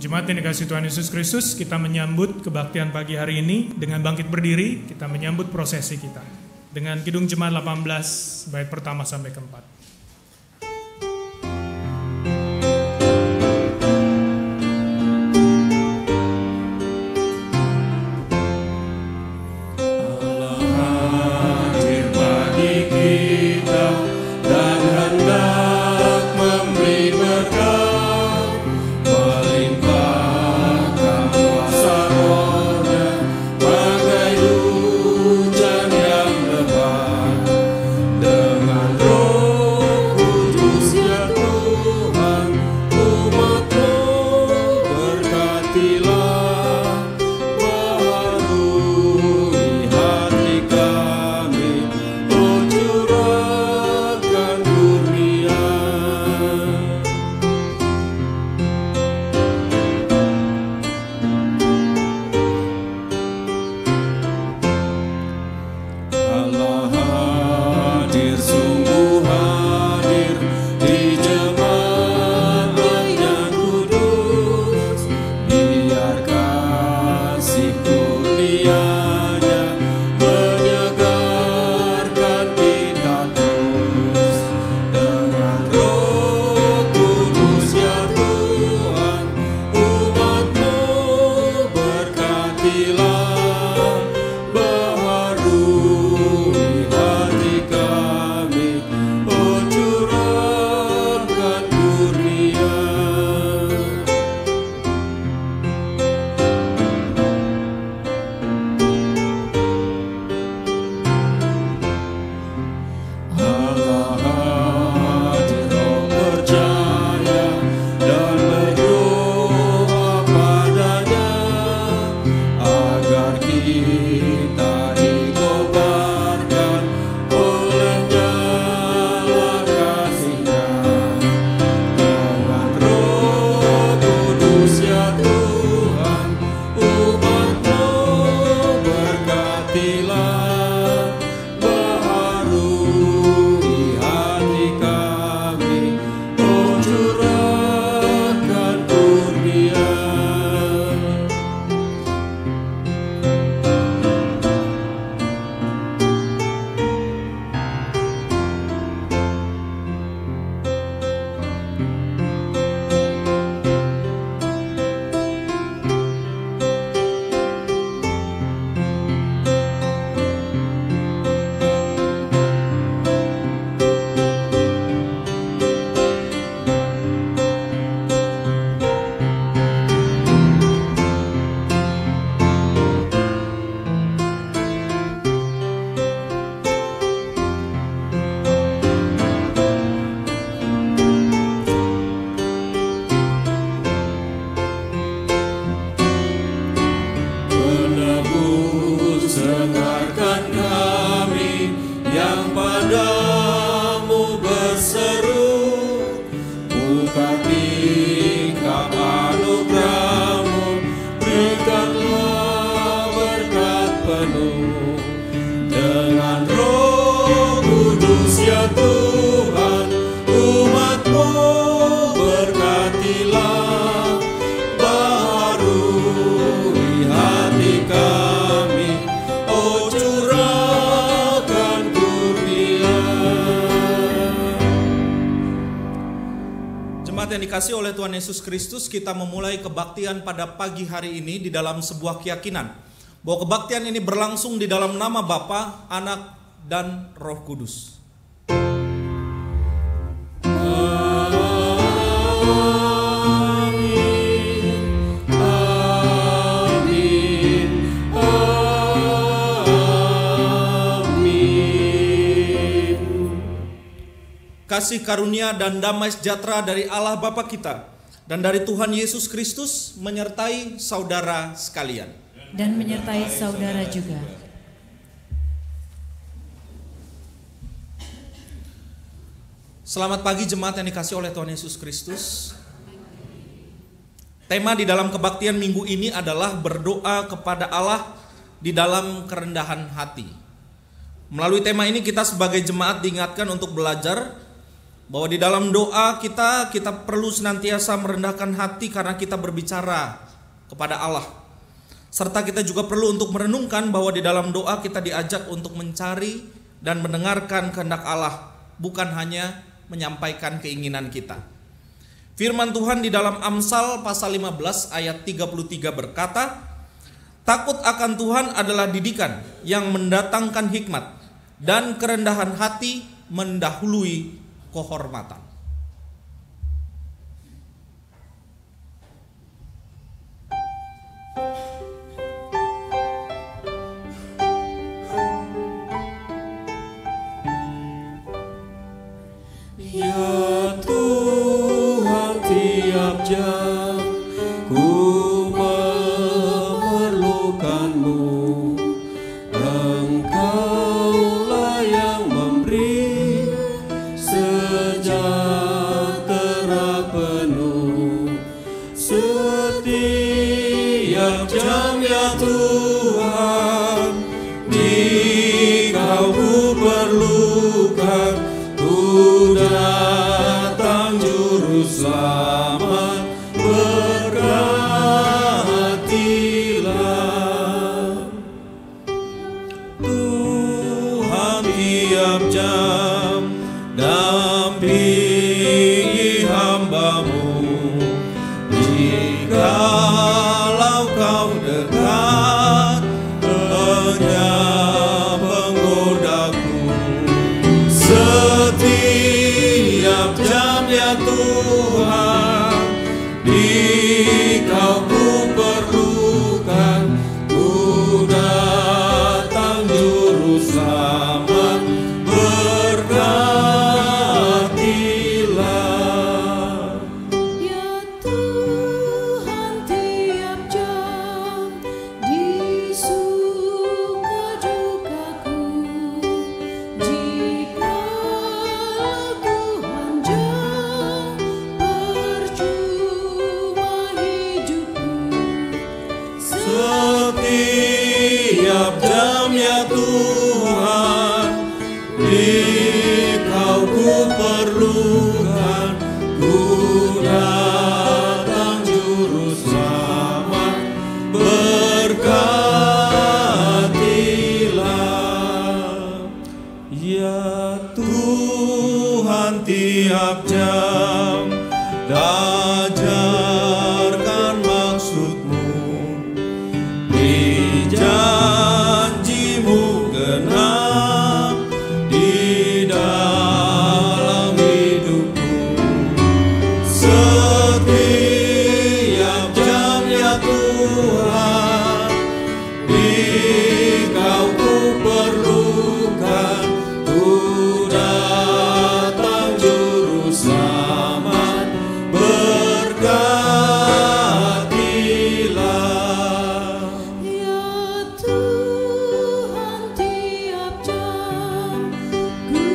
Jemaat yang dikasihi Tuhan Yesus Kristus, kita menyambut kebaktian pagi hari ini dengan bangkit berdiri. Kita menyambut prosesi kita dengan Kidung Jemaat 18 bait pertama sampai keempat. Yang dikasih oleh Tuhan Yesus Kristus, kita memulai kebaktian pada pagi hari ini di dalam sebuah keyakinan bahwa kebaktian ini berlangsung di dalam nama Bapa, Anak, dan Roh Kudus. Kasih karunia dan damai sejahtera dari Allah Bapa kita dan dari Tuhan Yesus Kristus menyertai saudara sekalian. Dan menyertai saudara juga. Selamat pagi jemaat yang dikasih oleh Tuhan Yesus Kristus. Tema di dalam kebaktian minggu ini adalah berdoa kepada Allah di dalam kerendahan hati. Melalui tema ini kita sebagai jemaat diingatkan untuk belajar bahwa di dalam doa kita perlu senantiasa merendahkan hati karena kita berbicara kepada Allah. Serta kita juga perlu untuk merenungkan bahwa di dalam doa kita diajak untuk mencari dan mendengarkan kehendak Allah, bukan hanya menyampaikan keinginan kita. Firman Tuhan di dalam Amsal pasal 15 ayat 33 berkata, "Takut akan Tuhan adalah didikan yang mendatangkan hikmat, dan kerendahan hati mendahului kehormatan." Ya Tuhan, tiap jam ku memerlukan-Mu. Engkaulah yang memberi sejahtera penuh. Setiap jam ya Tuhan, Dikau ku perlukan. Ku datang juru selamat, berkatilah. Tuhan tiap jam dampingi hamba-Mu. Jikalau Kau dekat, lenyap penggodaku. Setiap jam ya Tuhan, Dikau ku perlukan. Ku datang juru selamat, berkatilah. Ya Tuhan, tiap jam di suka-dukaku. Jikalau Tuhan jauh, percuma hidupku. Setiap jam ya Tuhan, Dikau ku perlukan. Ku datang juru selamat, berkatilah. Ya Tuhan, tiap jam ajarkan maksud-Mu. Di janji-Mu genap di dalam hidupku. Setiap jam ya Tuhan, Dikau ku perlukan. Ku datang juru selamat, berkatilah. Ya Tuhan, tiap jam ku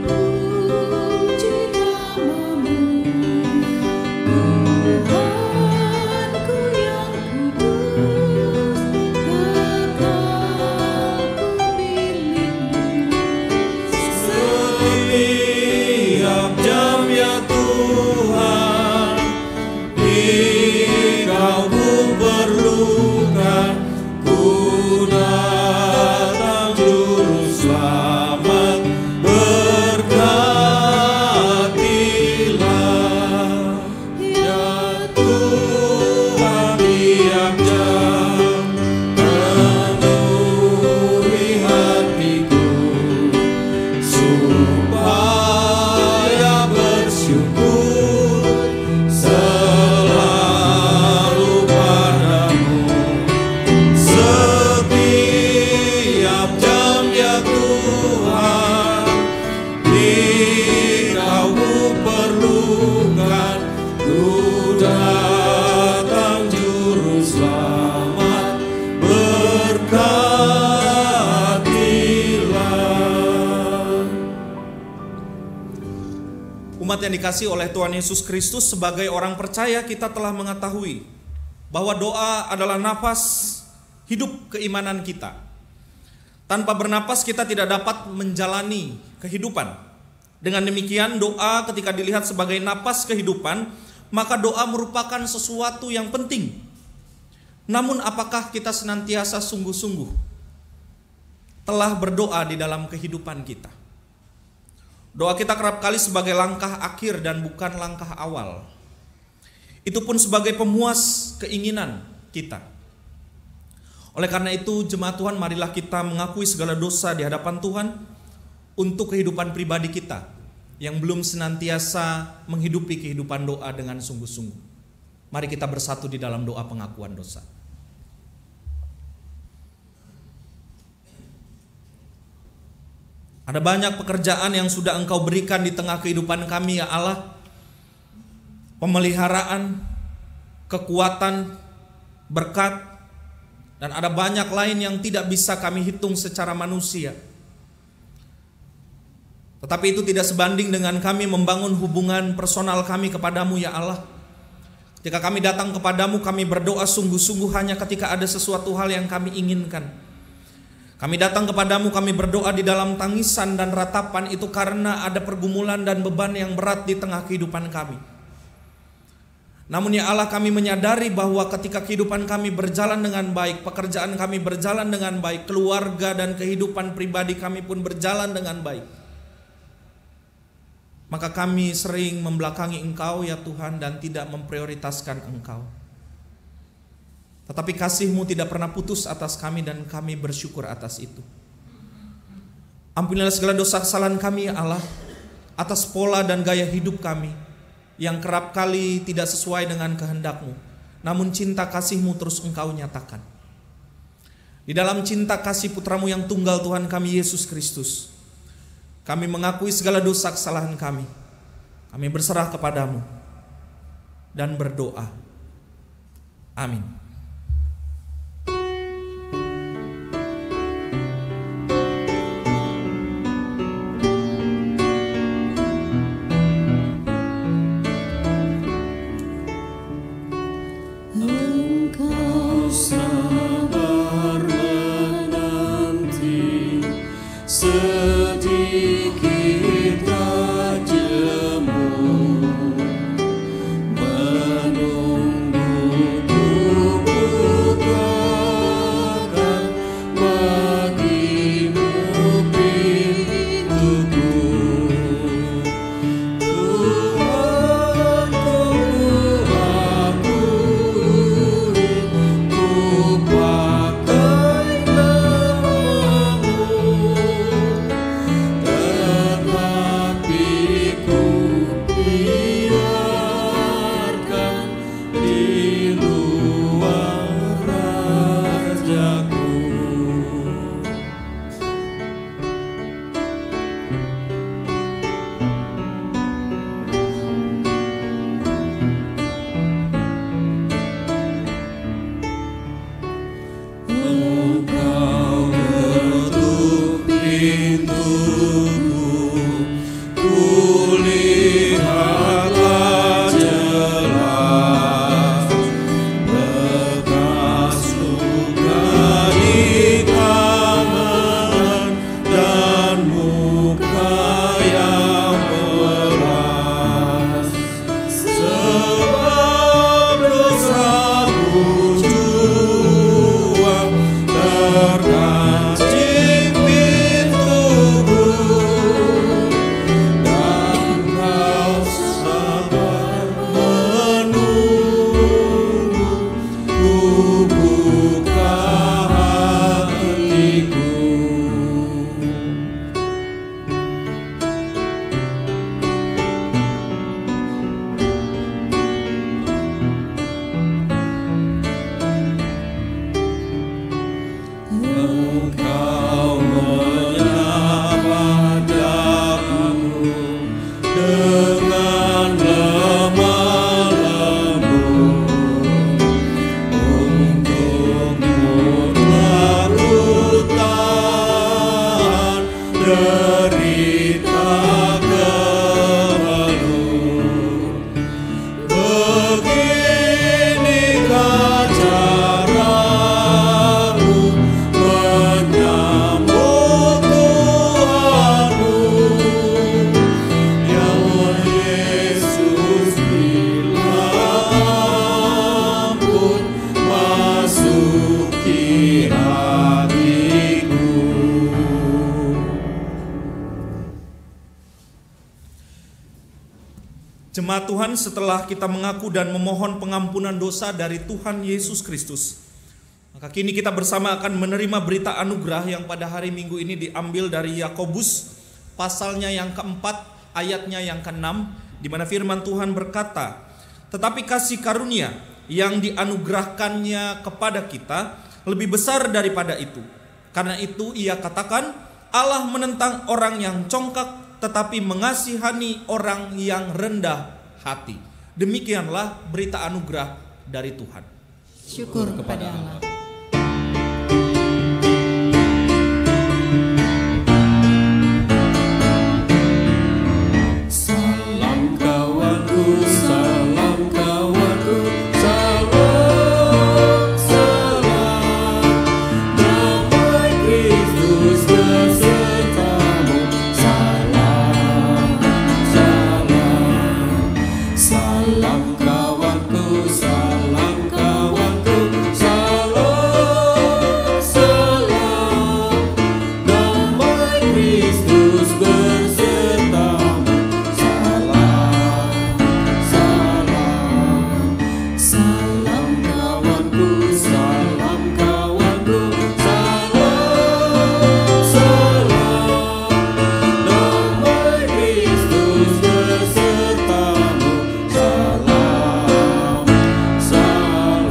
puji nama-Mu. Tuhanku yang kudus, kekal ku milik-Mu. Setiap jam ya Tuhan, Dikau ku perlukan. Ku datang juru selamat, berkatilah. Ya Tuhan, tiap jam penuhi hatiku, supaya bersyukur selalu padamu. Setiap jam ya Tuhan, Dikau ku perlukan. Ku datang juru selamat, berkatilah. Umat yang dikasihi oleh Tuhan Yesus Kristus, sebagai orang percaya kita telah mengetahui bahwa doa adalah nafas hidup keimanan kita. Tanpa bernapas kita tidak dapat menjalani kehidupan. Dengan demikian doa ketika dilihat sebagai napas kehidupan, maka doa merupakan sesuatu yang penting. Namun apakah kita senantiasa sungguh-sungguh telah berdoa di dalam kehidupan kita? Doa kita kerap kali sebagai langkah akhir dan bukan langkah awal. Itu pun sebagai pemuas keinginan kita. Oleh karena itu, jemaat Tuhan, marilah kita mengakui segala dosa di hadapan Tuhan untuk kehidupan pribadi kita yang belum senantiasa menghidupi kehidupan doa dengan sungguh-sungguh. Mari kita bersatu di dalam doa pengakuan dosa. Ada banyak pekerjaan yang sudah Engkau berikan di tengah kehidupan kami, ya Allah. Pemeliharaan, kekuatan, berkat, dan ada banyak lain yang tidak bisa kami hitung secara manusia. Tetapi itu tidak sebanding dengan kami membangun hubungan personal kami kepadamu, ya Allah. Ketika kami datang kepadamu, kami berdoa sungguh-sungguh hanya ketika ada sesuatu hal yang kami inginkan. Kami datang kepadamu, kami berdoa di dalam tangisan dan ratapan itu karena ada pergumulan dan beban yang berat di tengah kehidupan kami. Namun ya Allah, kami menyadari bahwa ketika kehidupan kami berjalan dengan baik, pekerjaan kami berjalan dengan baik, keluarga dan kehidupan pribadi kami pun berjalan dengan baik, maka kami sering membelakangi Engkau ya Tuhan dan tidak memprioritaskan Engkau. Tetapi kasih-Mu tidak pernah putus atas kami dan kami bersyukur atas itu. Ampunilah segala dosa kesalahan kami ya Allah, atas pola dan gaya hidup kami yang kerap kali tidak sesuai dengan kehendak-Mu. Namun cinta kasih-Mu terus Engkau nyatakan. Di dalam cinta kasih Putra-Mu yang tunggal Tuhan kami Yesus Kristus, kami mengakui segala dosa kesalahan kami. Kami berserah kepadamu dan berdoa. Amin. Engkau sabar menanti sedikit jemu menungguku Jemaat Tuhan, setelah kita mengaku dan memohon pengampunan dosa dari Tuhan Yesus Kristus, maka kini kita bersama akan menerima berita anugerah yang pada hari Minggu ini diambil dari Yakobus pasalnya yang keempat, ayatnya yang ke-6, di mana firman Tuhan berkata, "Tetapi kasih karunia yang dianugerahkannya kepada kita lebih besar daripada itu. Karena itu ia katakan, Allah menentang orang yang congkak, tetapi mengasihani orang yang rendah hati." Demikianlah berita anugerah dari Tuhan. Syukur kepada Allah. Salam kawanku, salam kawanku, salam, salam. Damai Kristus besertamu. Salam, salam. Salam kawanku, salam kawanku, salam, salam. Damai Kristus besertamu. Salam, salam. Salam kawanku, salam kawanku, salam, salam. Damai Kristus besertamu. Salam, salam.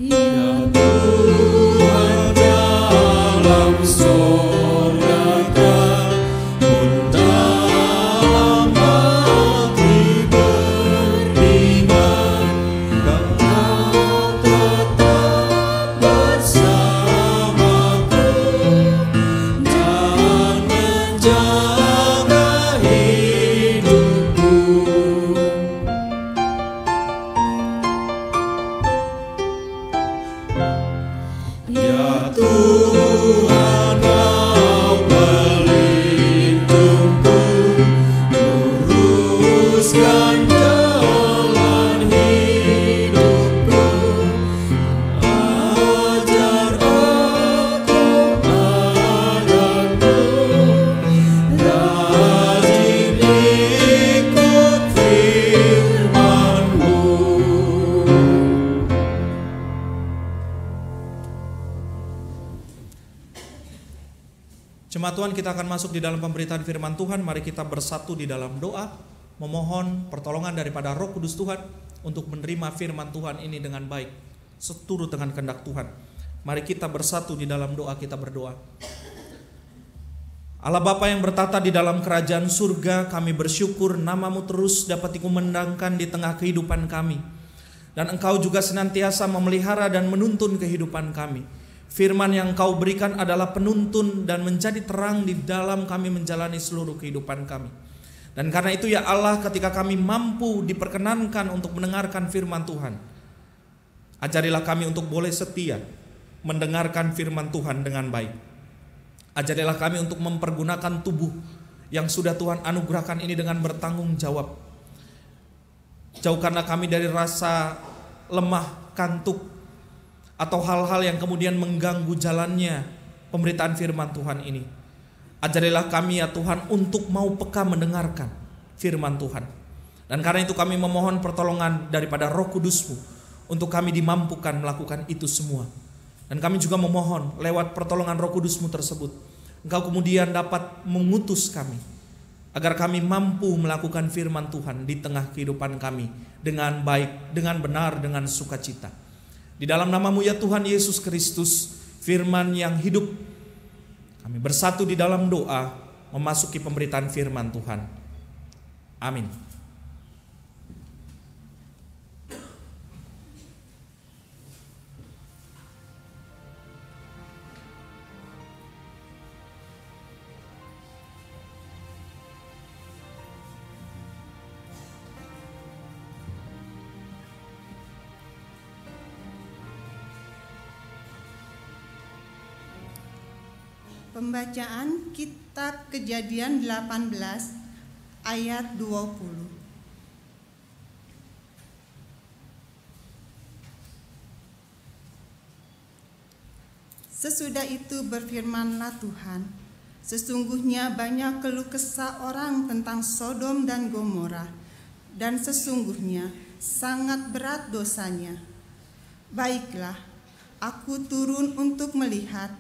Ya Tuhan dalam sorga pun dalam hati beriman, Kau tetap bersamaku dan menjaga hidupku. Ya Tuhan, Kau pelitungku, luruskan jalan hidupku. Ajar aku adabmu, rajin ikut firman-Mu. Jemaat Tuhan, kita akan masuk di dalam pemberitaan firman Tuhan. Mari kita bersatu di dalam doa, memohon pertolongan daripada Roh Kudus Tuhan untuk menerima firman Tuhan ini dengan baik, seturut dengan kehendak Tuhan. Mari kita bersatu di dalam doa, kita berdoa. Allah Bapa yang bertata di dalam kerajaan surga, kami bersyukur nama-Mu terus dapat dikumandangkan di tengah kehidupan kami. Dan Engkau juga senantiasa memelihara dan menuntun kehidupan kami. Firman yang Kau berikan adalah penuntun dan menjadi terang di dalam kami menjalani seluruh kehidupan kami. Dan karena itu ya Allah, ketika kami mampu diperkenankan untuk mendengarkan firman Tuhan, ajarilah kami untuk boleh setia mendengarkan firman Tuhan dengan baik. Ajarilah kami untuk mempergunakan tubuh yang sudah Tuhan anugerahkan ini dengan bertanggung jawab. Jauhkanlah kami dari rasa lemah, kantuk, atau hal-hal yang kemudian mengganggu jalannya pemberitaan firman Tuhan ini. Ajarilah kami ya Tuhan untuk mau peka mendengarkan firman Tuhan. Dan karena itu kami memohon pertolongan daripada Roh Kudus-Mu untuk kami dimampukan melakukan itu semua. Dan kami juga memohon lewat pertolongan Roh Kudus-Mu tersebut, Engkau kemudian dapat mengutus kami agar kami mampu melakukan firman Tuhan di tengah kehidupan kami dengan baik, dengan benar, dengan sukacita. Di dalam nama-Mu ya Tuhan Yesus Kristus, firman yang hidup, kami bersatu di dalam doa memasuki pemberitaan firman Tuhan. Amin. Pembacaan Kitab Kejadian 18 ayat 20. Sesudah itu berfirmanlah Tuhan, sesungguhnya banyak keluh kesah orang tentang Sodom dan Gomora, dan sesungguhnya sangat berat dosanya. Baiklah, aku turun untuk melihat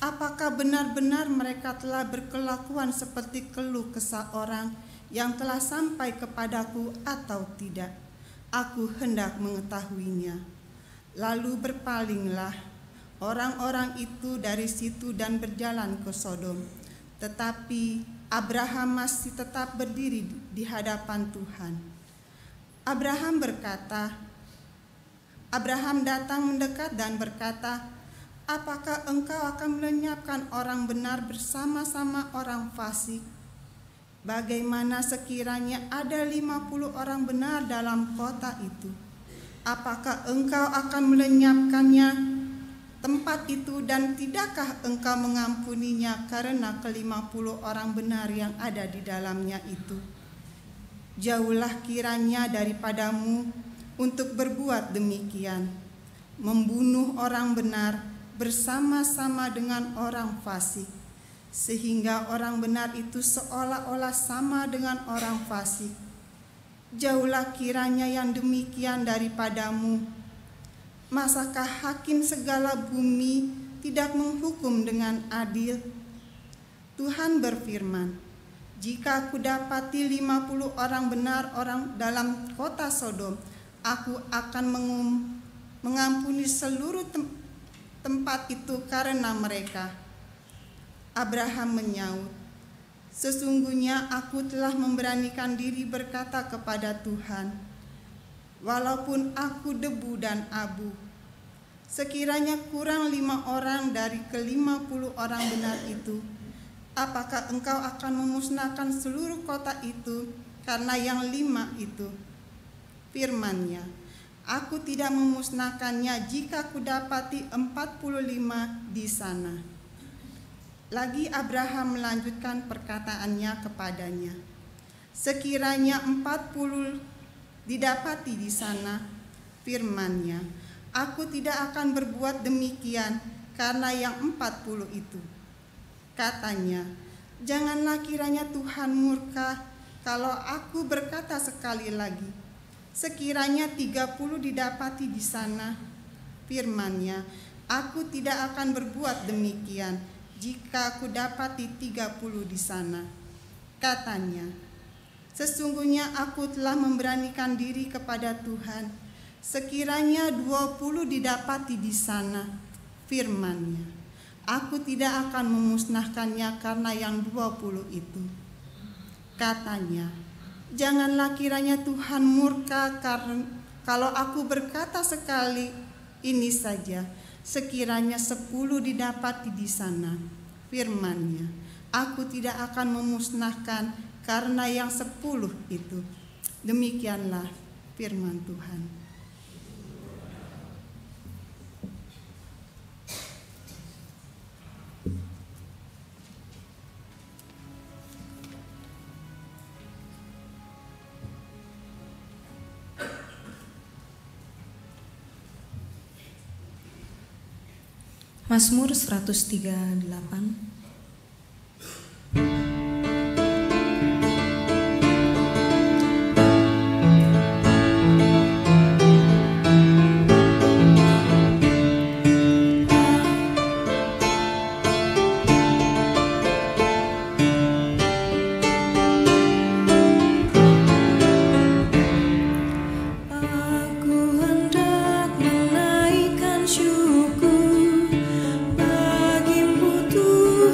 apakah benar-benar mereka telah berkelakuan seperti keluh kesah orang yang telah sampai kepadaku atau tidak. Aku hendak mengetahuinya. Lalu berpalinglah orang-orang itu dari situ dan berjalan ke Sodom. Tetapi Abraham masih tetap berdiri di hadapan Tuhan. Abraham datang mendekat dan berkata, apakah engkau akan melenyapkan orang benar bersama-sama orang fasik? Bagaimana sekiranya ada 50 orang benar dalam kota itu? Apakah engkau akan melenyapkannya tempat itu, dan tidakkah engkau mengampuninya karena ke-50 orang benar yang ada di dalamnya itu? Jauhlah kiranya daripadamu untuk berbuat demikian, membunuh orang benar bersama-sama dengan orang fasik, sehingga orang benar itu seolah-olah sama dengan orang fasik. Jauhlah kiranya yang demikian daripadamu. Masakah hakim segala bumi tidak menghukum dengan adil? Tuhan berfirman, jika aku dapati 50 orang benar orang dalam kota Sodom, aku akan mengampuni seluruh tempat itu karena mereka. Abraham menyaut, sesungguhnya aku telah memberanikan diri berkata kepada Tuhan, walaupun aku debu dan abu, sekiranya kurang 5 orang dari ke-50 orang benar itu, apakah engkau akan memusnahkan seluruh kota itu karena yang 5 itu? Firman-Nya, aku tidak memusnahkannya jika aku dapati 45 di sana. Lagi Abraham melanjutkan perkataannya kepadanya, sekiranya 40 didapati di sana, firman-Nya, aku tidak akan berbuat demikian karena yang 40 itu. Katanya, janganlah kiranya Tuhan murka kalau aku berkata sekali lagi, sekiranya 30 didapati di sana, firman-Nya, aku tidak akan berbuat demikian jika aku dapati 30 di sana. Katanya, sesungguhnya aku telah memberanikan diri kepada Tuhan, sekiranya 20 didapati di sana, firman-Nya, aku tidak akan memusnahkannya karena yang 20 itu. Katanya, janganlah kiranya Tuhan murka kalau aku berkata sekali ini saja, sekiranya 10 didapati di sana, firman-Nya, aku tidak akan memusnahkan karena yang 10 itu. Demikianlah firman Tuhan. Mazmur 138. Tuhan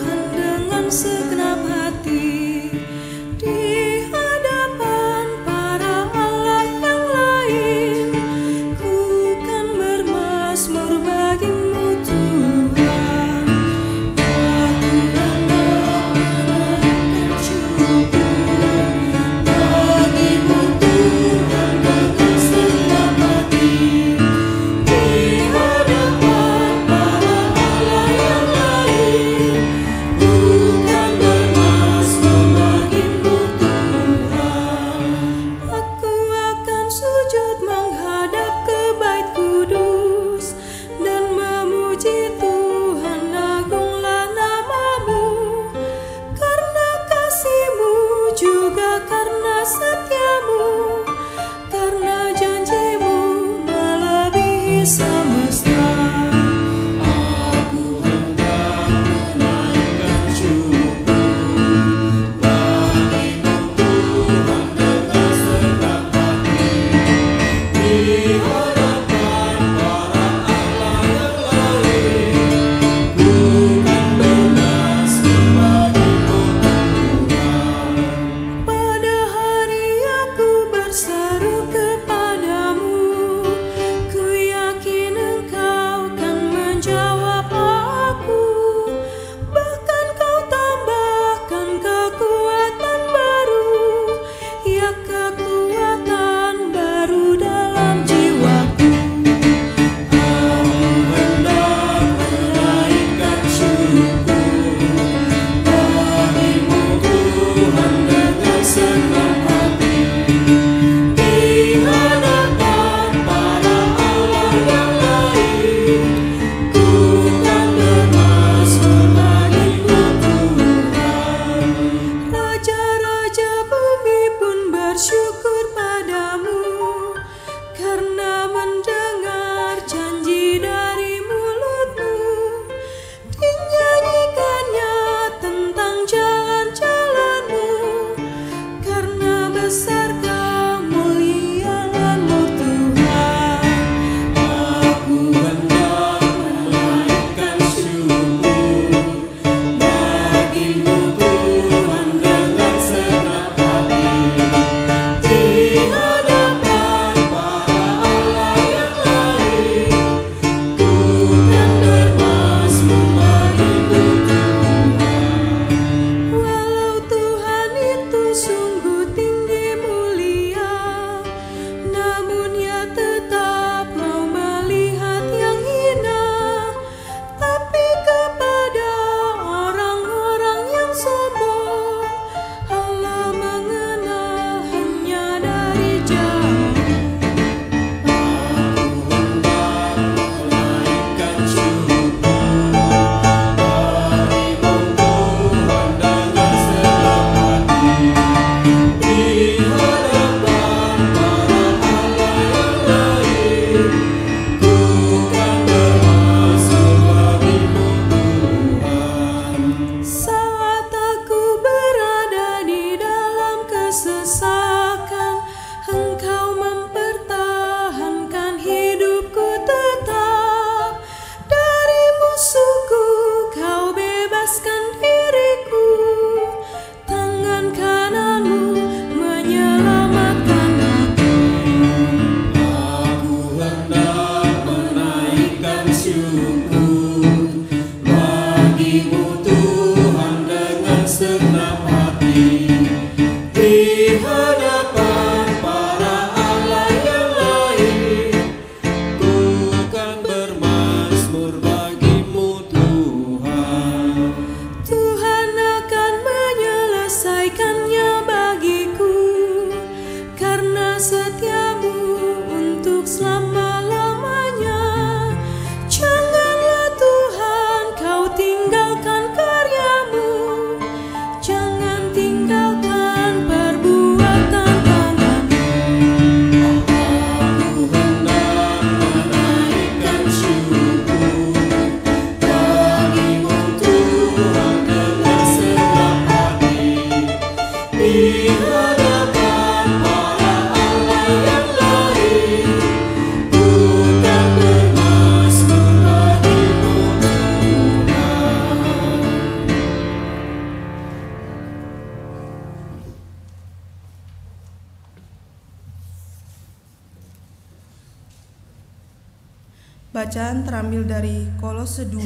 Bacaan terambil dari Kolose 2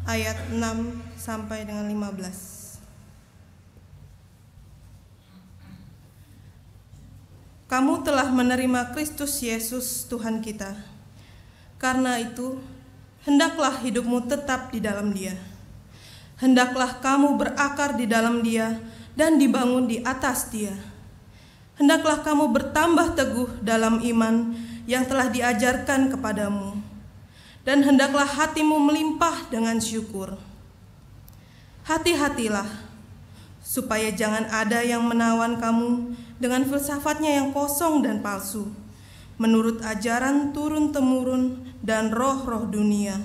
ayat 6 sampai dengan 15. Kamu telah menerima Kristus Yesus Tuhan kita. Karena itu, hendaklah hidupmu tetap di dalam Dia. Hendaklah kamu berakar di dalam Dia dan dibangun di atas Dia. Hendaklah kamu bertambah teguh dalam iman yang telah diajarkan kepadamu, dan hendaklah hatimu melimpah dengan syukur. Hati-hatilah, supaya jangan ada yang menawan kamu dengan filsafatnya yang kosong dan palsu, menurut ajaran turun-temurun dan roh-roh dunia,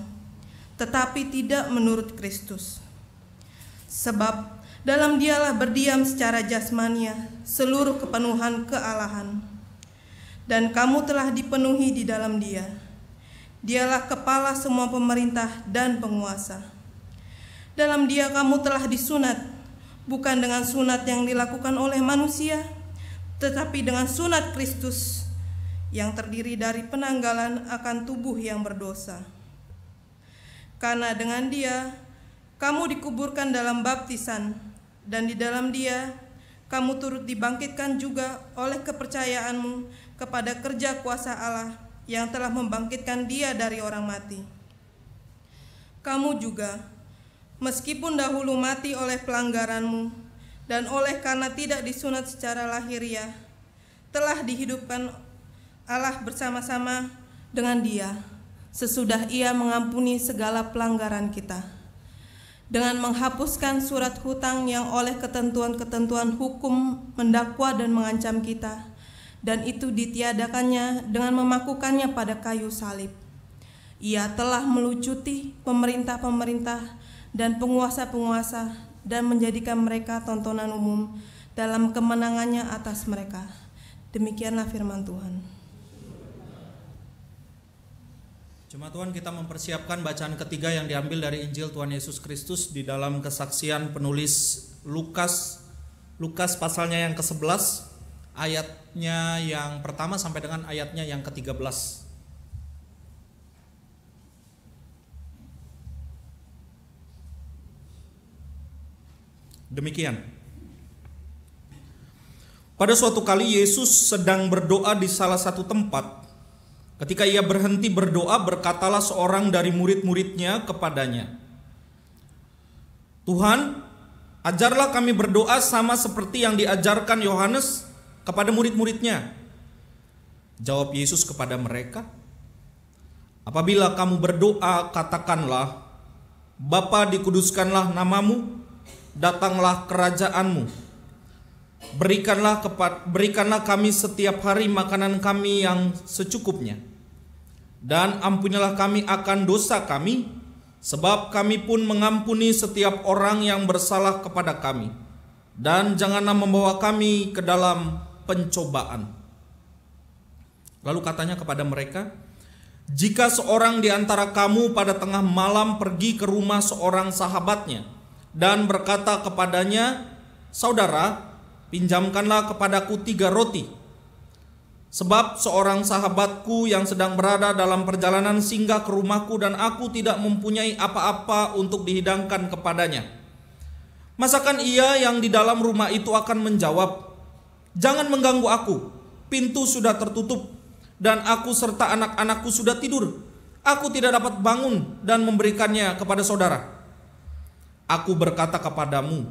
tetapi tidak menurut Kristus. Sebab dalam Dialah berdiam secara jasmania seluruh kepenuhan kealahan, dan kamu telah dipenuhi di dalam Dia. Dialah kepala semua pemerintah dan penguasa. Dalam Dia kamu telah disunat, bukan dengan sunat yang dilakukan oleh manusia, tetapi dengan sunat Kristus yang terdiri dari penanggalan akan tubuh yang berdosa. Karena dengan Dia kamu dikuburkan dalam baptisan, dan di dalam Dia kamu turut dibangkitkan juga oleh kepercayaanmu kepada kerja kuasa Allah yang telah membangkitkan Dia dari orang mati. Kamu juga, meskipun dahulu mati oleh pelanggaranmu dan oleh karena tidak disunat secara lahiriah, telah dihidupkan Allah bersama-sama dengan Dia sesudah Ia mengampuni segala pelanggaran kita, dengan menghapuskan surat hutang yang oleh ketentuan-ketentuan hukum mendakwa dan mengancam kita, dan itu ditiadakannya dengan memakukannya pada kayu salib. Ia telah melucuti pemerintah-pemerintah dan penguasa-penguasa dan menjadikan mereka tontonan umum dalam kemenangannya atas mereka. Demikianlah firman Tuhan. Jemaat Tuhan, kita mempersiapkan bacaan ketiga yang diambil dari Injil Tuhan Yesus Kristus di dalam kesaksian penulis Lukas pasalnya yang ke-11, ayatnya yang pertama sampai dengan ayatnya yang ke-13. Demikian. Pada suatu kali Yesus sedang berdoa di salah satu tempat. Ketika Ia berhenti berdoa, berkatalah seorang dari murid-muridnya kepadanya, "Tuhan, ajarlah kami berdoa sama seperti yang diajarkan Yohanes kepada murid-muridnya." Jawab Yesus kepada mereka, "Apabila kamu berdoa, katakanlah, Bapa, dikuduskanlah namamu, datanglah kerajaanmu. Berikanlah kami setiap hari makanan kami yang secukupnya. Dan ampunilah kami akan dosa kami, sebab kami pun mengampuni setiap orang yang bersalah kepada kami. Dan janganlah membawa kami ke dalam pencobaan." Lalu katanya kepada mereka, "Jika seorang di antara kamu pada tengah malam pergi ke rumah seorang sahabatnya dan berkata kepadanya, 'Saudara, pinjamkanlah kepadaku 3 roti, sebab seorang sahabatku yang sedang berada dalam perjalanan singgah ke rumahku dan aku tidak mempunyai apa-apa untuk dihidangkan kepadanya.' Masakan ia yang di dalam rumah itu akan menjawab, 'Jangan mengganggu aku, pintu sudah tertutup dan aku serta anak-anakku sudah tidur. Aku tidak dapat bangun dan memberikannya kepada saudara.' Aku berkata kepadamu,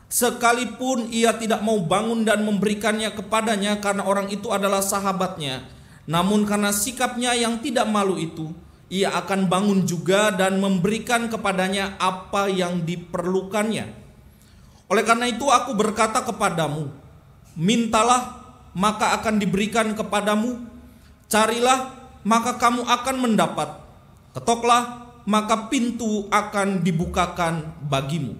sekalipun ia tidak mau bangun dan memberikannya kepadanya karena orang itu adalah sahabatnya, namun karena sikapnya yang tidak malu itu, ia akan bangun juga dan memberikan kepadanya apa yang diperlukannya. Oleh karena itu aku berkata kepadamu, mintalah maka akan diberikan kepadamu, carilah maka kamu akan mendapat, ketoklah maka pintu akan dibukakan bagimu.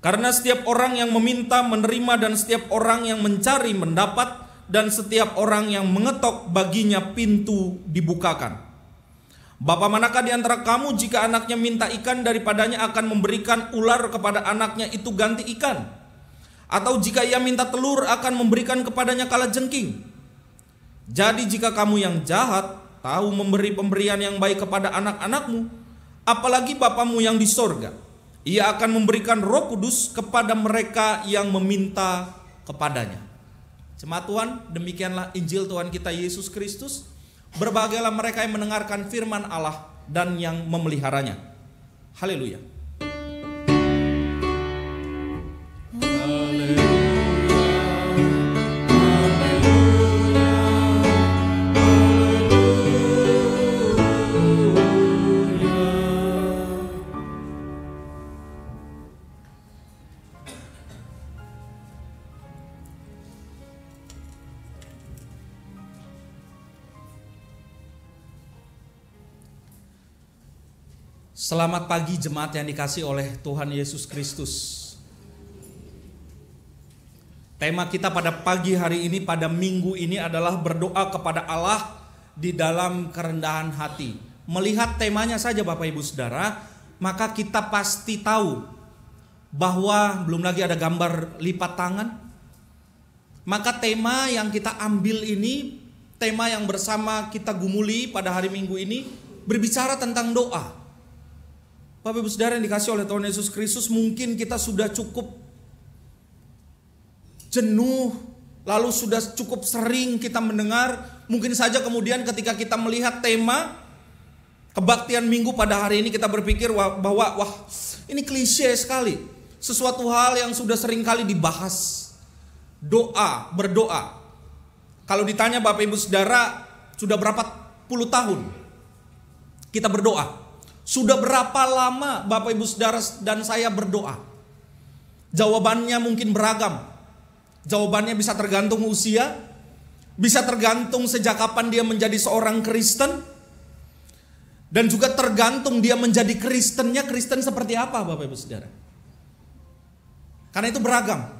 Karena setiap orang yang meminta menerima, dan setiap orang yang mencari mendapat, dan setiap orang yang mengetok baginya pintu dibukakan. Bapa manakah di antara kamu jika anaknya minta ikan, daripadanya akan memberikan ular kepada anaknya itu ganti ikan? Atau jika ia minta telur, akan memberikan kepadanya kalajengking? Jadi jika kamu yang jahat tahu memberi pemberian yang baik kepada anak-anakmu, apalagi Bapamu yang di sorga, Ia akan memberikan Roh Kudus kepada mereka yang meminta kepadanya." Jemaat Tuhan, demikianlah Injil Tuhan kita Yesus Kristus. Berbahagialah mereka yang mendengarkan firman Allah dan yang memeliharanya. Haleluya. Selamat pagi jemaat yang dikasihi oleh Tuhan Yesus Kristus. Tema kita pada pagi hari ini, pada minggu ini adalah berdoa kepada Allah di dalam kerendahan hati. Melihat temanya saja Bapak Ibu Saudara, maka kita pasti tahu bahwa belum lagi ada gambar lipat tangan. Maka tema yang kita ambil ini, tema yang bersama kita gumuli pada hari Minggu ini berbicara tentang doa. Bapak Ibu Saudara yang dikasihi oleh Tuhan Yesus Kristus, mungkin kita sudah cukup jenuh, lalu sudah cukup sering kita mendengar. Mungkin saja kemudian ketika kita melihat tema kebaktian Minggu pada hari ini, kita berpikir bahwa ini klise sekali. Sesuatu hal yang sudah sering kali dibahas. Doa, berdoa. Kalau ditanya Bapak Ibu Saudara, sudah berapa puluh tahun kita berdoa? Sudah berapa lama Bapak Ibu Saudara dan saya berdoa? Jawabannya mungkin beragam. Jawabannya bisa tergantung usia, bisa tergantung sejak kapan dia menjadi seorang Kristen, dan juga tergantung dia menjadi Kristennya Kristen seperti apa Bapak Ibu Saudara. Karena itu beragam.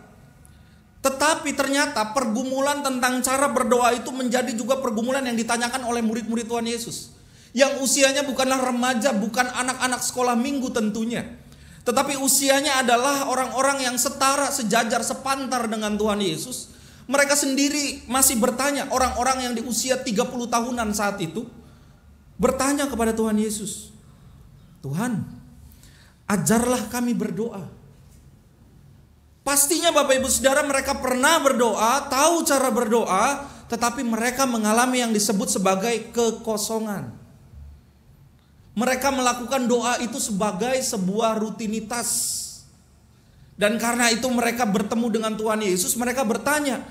Tetapi ternyata pergumulan tentang cara berdoa itu menjadi juga pergumulan yang ditanyakan oleh murid-murid Tuhan Yesus. Yang usianya bukanlah remaja, bukan anak-anak sekolah minggu tentunya. Tetapi usianya adalah orang-orang yang setara, sejajar, sepantar dengan Tuhan Yesus. Mereka sendiri masih bertanya, orang-orang yang di usia 30 tahunan saat itu bertanya kepada Tuhan Yesus, Tuhan, ajarlah kami berdoa. Pastinya Bapak Ibu Saudara mereka pernah berdoa, tahu cara berdoa, tetapi mereka mengalami yang disebut sebagai kekosongan. Mereka melakukan doa itu sebagai sebuah rutinitas. Dan karena itu mereka bertemu dengan Tuhan Yesus, mereka bertanya,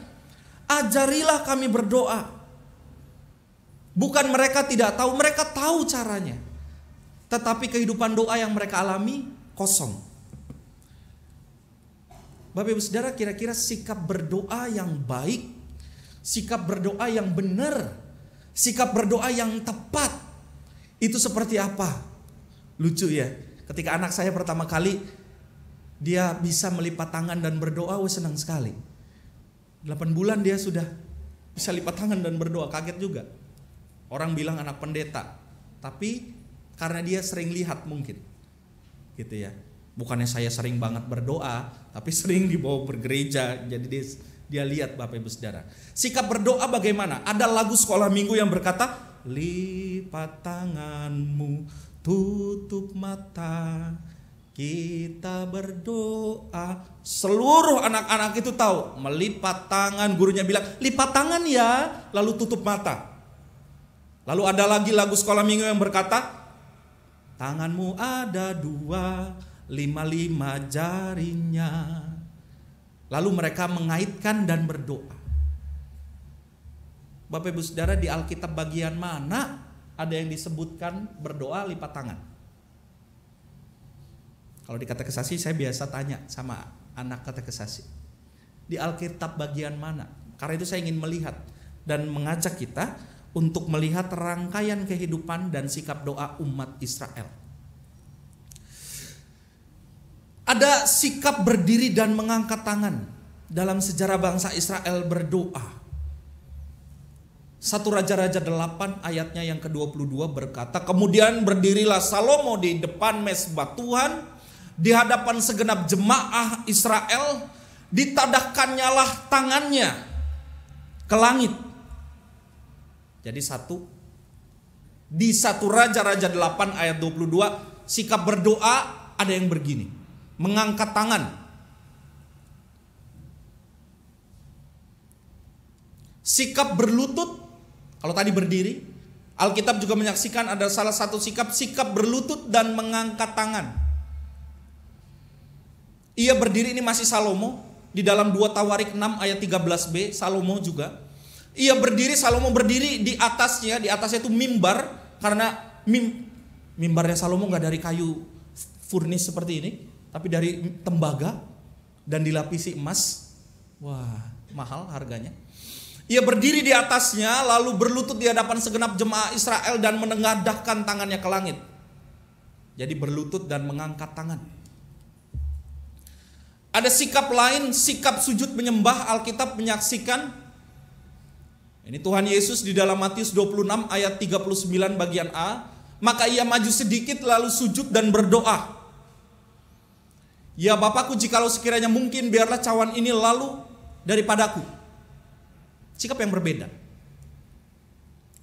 ajarilah kami berdoa. Bukan mereka tidak tahu, mereka tahu caranya. Tetapi kehidupan doa yang mereka alami kosong. Bapak Ibu Saudara, kira-kira sikap berdoa yang baik, sikap berdoa yang benar, sikap berdoa yang tepat, itu seperti apa? Lucu ya, ketika anak saya pertama kali dia bisa melipat tangan dan berdoa, senang sekali. 8 bulan dia sudah bisa lipat tangan dan berdoa, kaget juga. Orang bilang anak pendeta, tapi karena dia sering lihat mungkin, gitu ya. Bukannya saya sering banget berdoa, tapi sering dibawa bergereja, jadi dia lihat Bapak Ibu Saudara. Sikap berdoa bagaimana? Ada lagu sekolah minggu yang berkata, lipat tanganmu, tutup mata, kita berdoa. Seluruh anak-anak itu tahu, melipat tangan, gurunya bilang, lipat tangan ya, lalu tutup mata. Lalu ada lagi lagu sekolah minggu yang berkata, tanganmu ada 2, 5 jarinya. Lalu mereka mengaitkan dan berdoa. Bapak Ibu Saudara, di Alkitab bagian mana ada yang disebutkan berdoa lipat tangan? Kalau di katekisasi saya biasa tanya sama anak katekisasi, di Alkitab bagian mana? Karena itu saya ingin melihat dan mengajak kita untuk melihat rangkaian kehidupan dan sikap doa umat Israel. Ada sikap berdiri dan mengangkat tangan dalam sejarah bangsa Israel berdoa. 1 Raja-Raja 8 ayatnya yang ke-22 berkata, kemudian berdirilah Salomo di depan mezbah Tuhan, di hadapan segenap jemaah Israel, ditadakkannyalah tangannya ke langit. Jadi di 1 Raja-Raja 8 ayat 22, sikap berdoa ada yang begini, mengangkat tangan. Sikap berlutut, kalau tadi berdiri, Alkitab juga menyaksikan ada salah satu sikap berlutut dan mengangkat tangan. Ia berdiri, ini masih Salomo, di dalam 2 Tawarik 6 ayat 13b, Salomo juga. Ia berdiri, Salomo berdiri di atasnya itu mimbar, karena mimbarnya Salomo gak dari kayu furnis seperti ini, tapi dari tembaga dan dilapisi emas. Wah, mahal harganya. Ia berdiri di atasnya, lalu berlutut di hadapan segenap jemaah Israel dan menengadahkan tangannya ke langit. Jadi berlutut dan mengangkat tangan. Ada sikap lain, sikap sujud menyembah. Alkitab menyaksikan, ini Tuhan Yesus di dalam Matius 26 ayat 39 bagian A. Maka ia maju sedikit lalu sujud dan berdoa. Ya Bapakku, jikalau sekiranya mungkin, biarlah cawan ini lalu daripadaku. Sikap yang berbeda.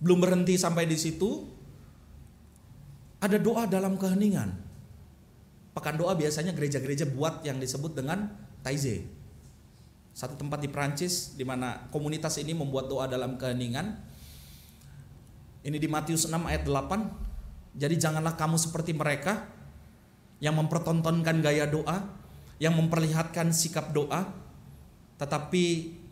Belum berhenti sampai di situ, ada doa dalam keheningan. Pekan doa biasanya gereja-gereja buat yang disebut dengan Taize. Satu tempat di Prancis di mana komunitas ini membuat doa dalam keheningan. Ini di Matius 6 ayat 8. Jadi janganlah kamu seperti mereka yang mempertontonkan gaya doa, yang memperlihatkan sikap doa. Tetapi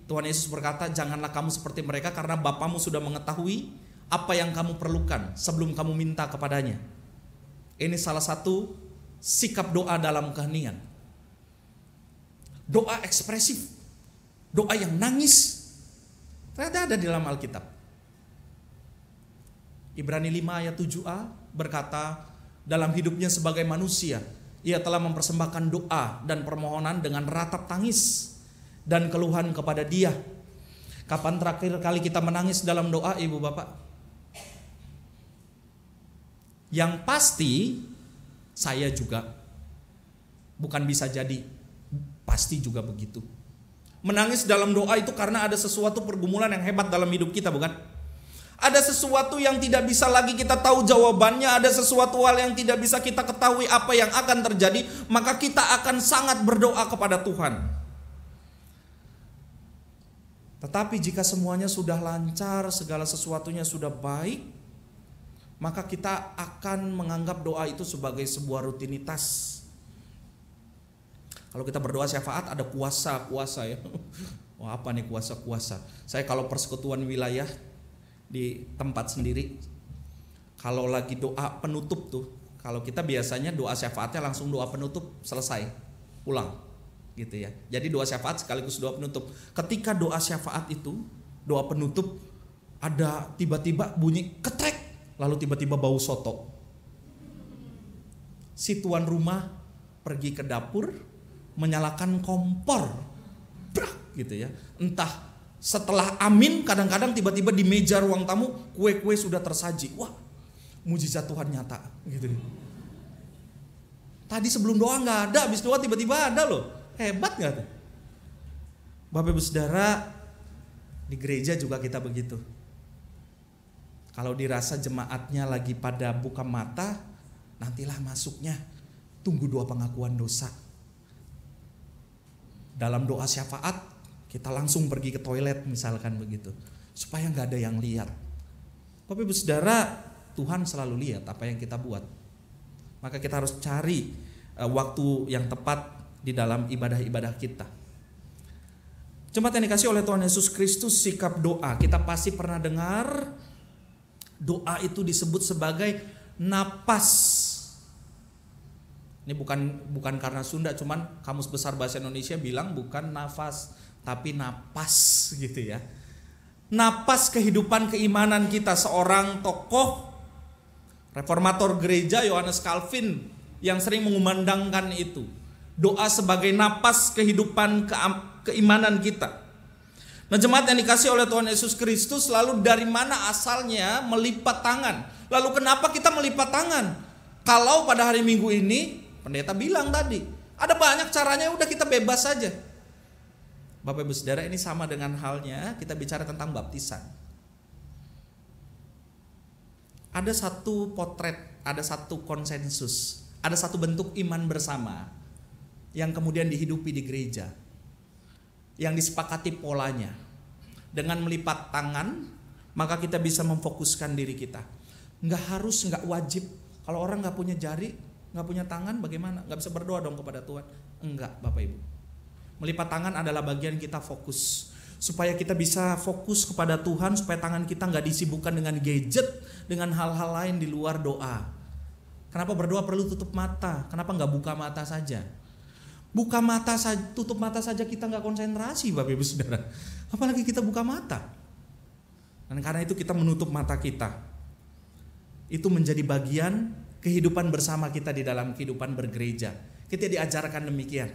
Tuhan Yesus berkata, janganlah kamu seperti mereka, karena Bapamu sudah mengetahui apa yang kamu perlukan sebelum kamu minta kepadanya. Ini salah satu sikap doa dalam keheningan. Doa ekspresif, doa yang nangis, ternyata ada di dalam Alkitab. Ibrani 5 ayat 7a berkata, dalam hidupnya sebagai manusia, ia telah mempersembahkan doa dan permohonan dengan ratap tangis dan keluhan kepada Dia. Kapan terakhir kali kita menangis dalam doa, Ibu Bapak? Yang pasti saya juga, bukan bisa jadi, pasti juga begitu. Menangis dalam doa itu karena ada sesuatu pergumulan yang hebat dalam hidup kita, bukan? Ada sesuatu yang tidak bisa lagi kita tahu jawabannya, ada sesuatu hal yang tidak bisa kita ketahui apa yang akan terjadi, maka kita akan sangat berdoa kepada Tuhan. Tetapi jika semuanya sudah lancar, segala sesuatunya sudah baik, maka kita akan menganggap doa itu sebagai sebuah rutinitas. Kalau kita berdoa syafaat ada kuasa ya. Wah, apa nih kuasa? Saya kalau persekutuan wilayah di tempat sendiri, kalau lagi doa penutup tuh, kalau kita biasanya doa syafaatnya langsung doa penutup, selesai, pulang gitu ya. Jadi doa syafaat sekaligus doa penutup. Ketika doa syafaat itu, doa penutup, ada tiba-tiba bunyi ketrek, lalu tiba-tiba bau soto. Si tuan rumah pergi ke dapur, menyalakan kompor, brak gitu ya. Entah setelah amin, kadang-kadang tiba-tiba di meja ruang tamu kue-kue sudah tersaji. Wah, mujizat Tuhan nyata gitu. Tadi sebelum doa nggak ada, habis doa tiba-tiba ada loh. Hebat nggak tuh? Bapak Ibu Saudara, di gereja juga kita begitu. Kalau dirasa jemaatnya lagi pada buka mata, nantilah masuknya. Tunggu doa pengakuan dosa. Dalam doa syafaat, kita langsung pergi ke toilet misalkan begitu, supaya nggak ada yang lihat. Bapak Ibu Saudara, Tuhan selalu lihat apa yang kita buat. Maka kita harus cari waktu yang tepat di dalam ibadah-ibadah kita. Jemaat yang dikasih oleh Tuhan Yesus Kristus, sikap doa. Kita pasti pernah dengar doa itu disebut sebagai napas. Ini bukan karena Sunda, cuman Kamus Besar Bahasa Indonesia bilang bukan nafas, tapi napas gitu ya. Napas kehidupan keimanan kita. Seorang tokoh reformator gereja, Yohanes Calvin, yang sering mengumandangkan itu. Doa sebagai napas kehidupan keimanan kita. Nah, jemaat yang dikasih oleh Tuhan Yesus Kristus, lalu dari mana asalnya melipat tangan? Lalu kenapa kita melipat tangan? Kalau pada hari Minggu ini, pendeta bilang tadi, ada banyak caranya, udah kita bebas saja. Bapak Ibu Saudara, ini sama dengan halnya kita bicara tentang baptisan. Ada satu potret, ada satu konsensus, ada satu bentuk iman bersama yang kemudian dihidupi di gereja, yang disepakati polanya. Dengan melipat tangan, maka kita bisa memfokuskan diri kita. Nggak wajib. Kalau orang nggak punya jari, nggak punya tangan, bagaimana? Nggak bisa berdoa dong kepada Tuhan? Enggak, Bapak Ibu. Melipat tangan adalah bagian kita fokus, supaya kita bisa fokus kepada Tuhan, supaya tangan kita nggak disibukkan dengan gadget, dengan hal-hal lain di luar doa. Kenapa berdoa perlu tutup mata? Kenapa nggak buka mata saja? Buka mata saja, tutup mata saja kita nggak konsentrasi, Bapak Ibu Saudara. Apalagi kita buka mata. Dan karena itu kita menutup mata kita. Itu menjadi bagian kehidupan bersama kita di dalam kehidupan bergereja. Kita diajarkan demikian.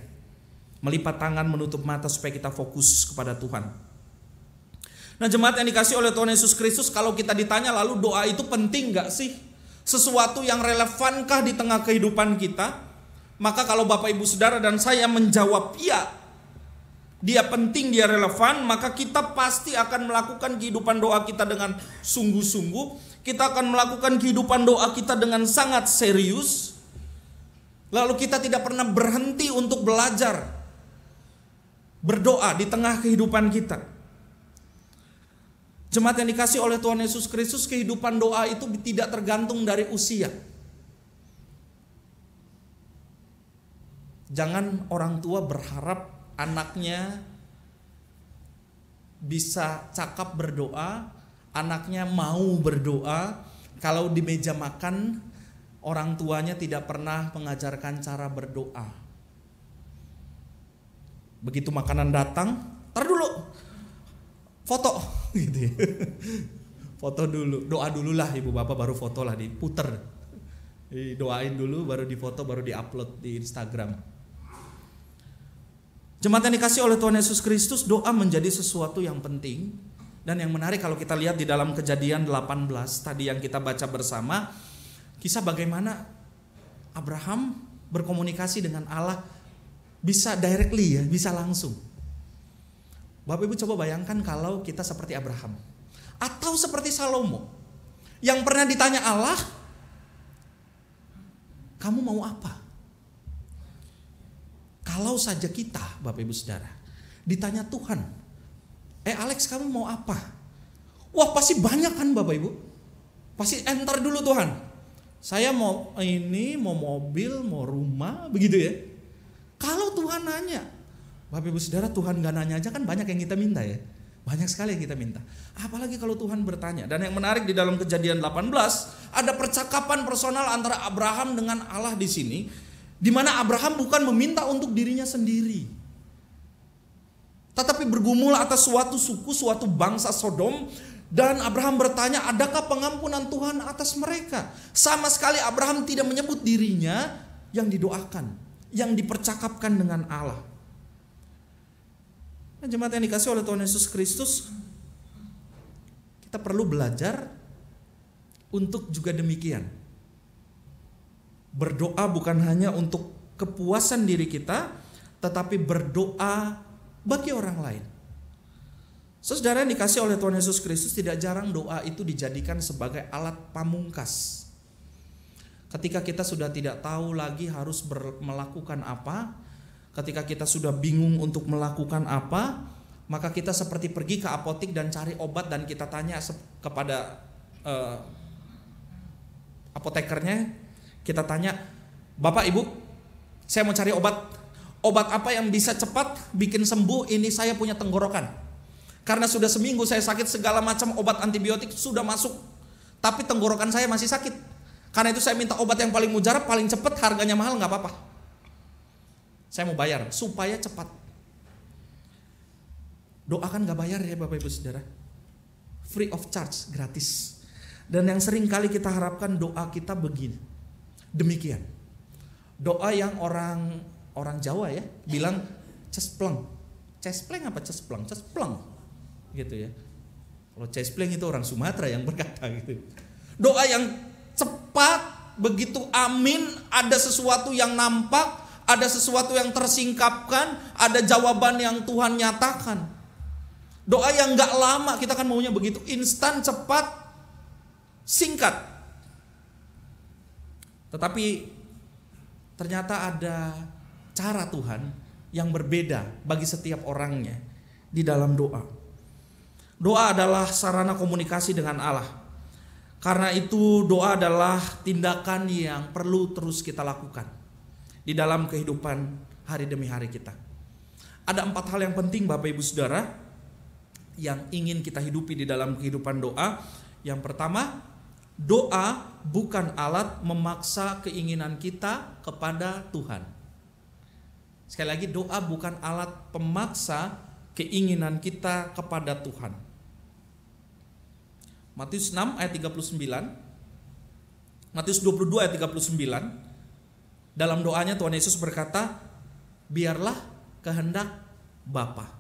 Melipat tangan, menutup mata supaya kita fokus kepada Tuhan. Nah, jemaat yang dikasih oleh Tuhan Yesus Kristus, kalau kita ditanya lalu doa itu penting gak sih? Sesuatu yang relevankah di tengah kehidupan kita? Maka kalau Bapak Ibu Saudara dan saya menjawab iya, dia penting, dia relevan, maka kita pasti akan melakukan kehidupan doa kita dengan sungguh-sungguh. Kita akan melakukan kehidupan doa kita dengan sangat serius. Lalu kita tidak pernah berhenti untuk belajar berdoa di tengah kehidupan kita. Jemaat yang dikasih oleh Tuhan Yesus Kristus, kehidupan doa itu tidak tergantung dari usia. Jangan orang tua berharap anaknya bisa cakap berdoa, anaknya mau berdoa, kalau di meja makan orang tuanya tidak pernah mengajarkan cara berdoa. Begitu makanan datang, tar dulu, foto gitu ya. Foto dulu, doa dulu lah ibu bapak, baru foto lah, diputer, doain dulu, baru difoto, baru diupload di Instagram. Jemaat yang dikasih oleh Tuhan Yesus Kristus, doa menjadi sesuatu yang penting. Dan yang menarik kalau kita lihat di dalam Kejadian 18 tadi yang kita baca bersama, kisah bagaimana Abraham berkomunikasi dengan Allah bisa directly ya, bisa langsung. Bapak Ibu coba bayangkan kalau kita seperti Abraham atau seperti Salomo yang pernah ditanya Allah, kamu mau apa? Kalau saja kita, Bapak Ibu Saudara, ditanya Tuhan, Alex kamu mau apa? Wah pasti banyak kan Bapak Ibu. Pasti enter dulu Tuhan, saya mau ini, mau mobil, mau rumah, begitu ya. Kalau Tuhan nanya, Bapak Ibu Saudara, Tuhan gak nanya aja kan banyak yang kita minta ya. Banyak sekali yang kita minta. Apalagi kalau Tuhan bertanya. Dan yang menarik di dalam Kejadian 18, ada percakapan personal antara Abraham dengan Allah di sini, di mana Abraham bukan meminta untuk dirinya sendiri, tetapi bergumul atas suatu suku, suatu bangsa Sodom. Dan Abraham bertanya, adakah pengampunan Tuhan atas mereka? Sama sekali Abraham tidak menyebut dirinya yang didoakan, yang dipercakapkan dengan Allah. Nah, jemaat yang dikasih oleh Tuhan Yesus Kristus, kita perlu belajar untuk juga demikian. Berdoa bukan hanya untuk kepuasan diri kita, tetapi berdoa bagi orang lain. Saudara yang dikasih oleh Tuhan Yesus Kristus, tidak jarang doa itu dijadikan sebagai alat pamungkas. Ketika kita sudah tidak tahu lagi harus melakukan apa, ketika kita sudah bingung untuk melakukan apa, maka kita seperti pergi ke apotik dan cari obat, dan kita tanya kepada apotekernya, kita tanya, Bapak Ibu, saya mau cari obat apa yang bisa cepat bikin sembuh, ini saya punya tenggorokan. Karena sudah seminggu saya sakit, segala macam obat antibiotik sudah masuk, tapi tenggorokan saya masih sakit. Karena itu saya minta obat yang paling mujarab, paling cepat, harganya mahal gak apa-apa. Saya mau bayar supaya cepat. Doa kan gak bayar ya Bapak Ibu Saudara, free of charge, gratis. Dan yang sering kali kita harapkan doa kita begini, demikian. Doa yang orang Jawa ya bilang cespleng. Cespleng apa cespleng? Cespleng gitu ya. Kalau cespleng itu orang Sumatera yang berkata gitu. Doa yang cepat, begitu amin, ada sesuatu yang nampak, ada sesuatu yang tersingkapkan, ada jawaban yang Tuhan nyatakan. Doa yang gak lama, kita kan maunya begitu, instan, cepat, singkat. Tetapi ternyata ada cara Tuhan yang berbeda bagi setiap orangnya di dalam doa. Doa adalah sarana komunikasi dengan Allah. Karena itu doa adalah tindakan yang perlu terus kita lakukan di dalam kehidupan hari demi hari kita. Ada 4 hal yang penting Bapak Ibu Saudara yang ingin kita hidupi di dalam kehidupan doa. Yang pertama, doa bukan alat memaksa keinginan kita kepada Tuhan. Sekali lagi, doa bukan alat pemaksa keinginan kita kepada Tuhan. Matius 6 ayat 39. Matius 22 ayat 39. Dalam doanya Tuhan Yesus berkata, biarlah kehendak Bapa.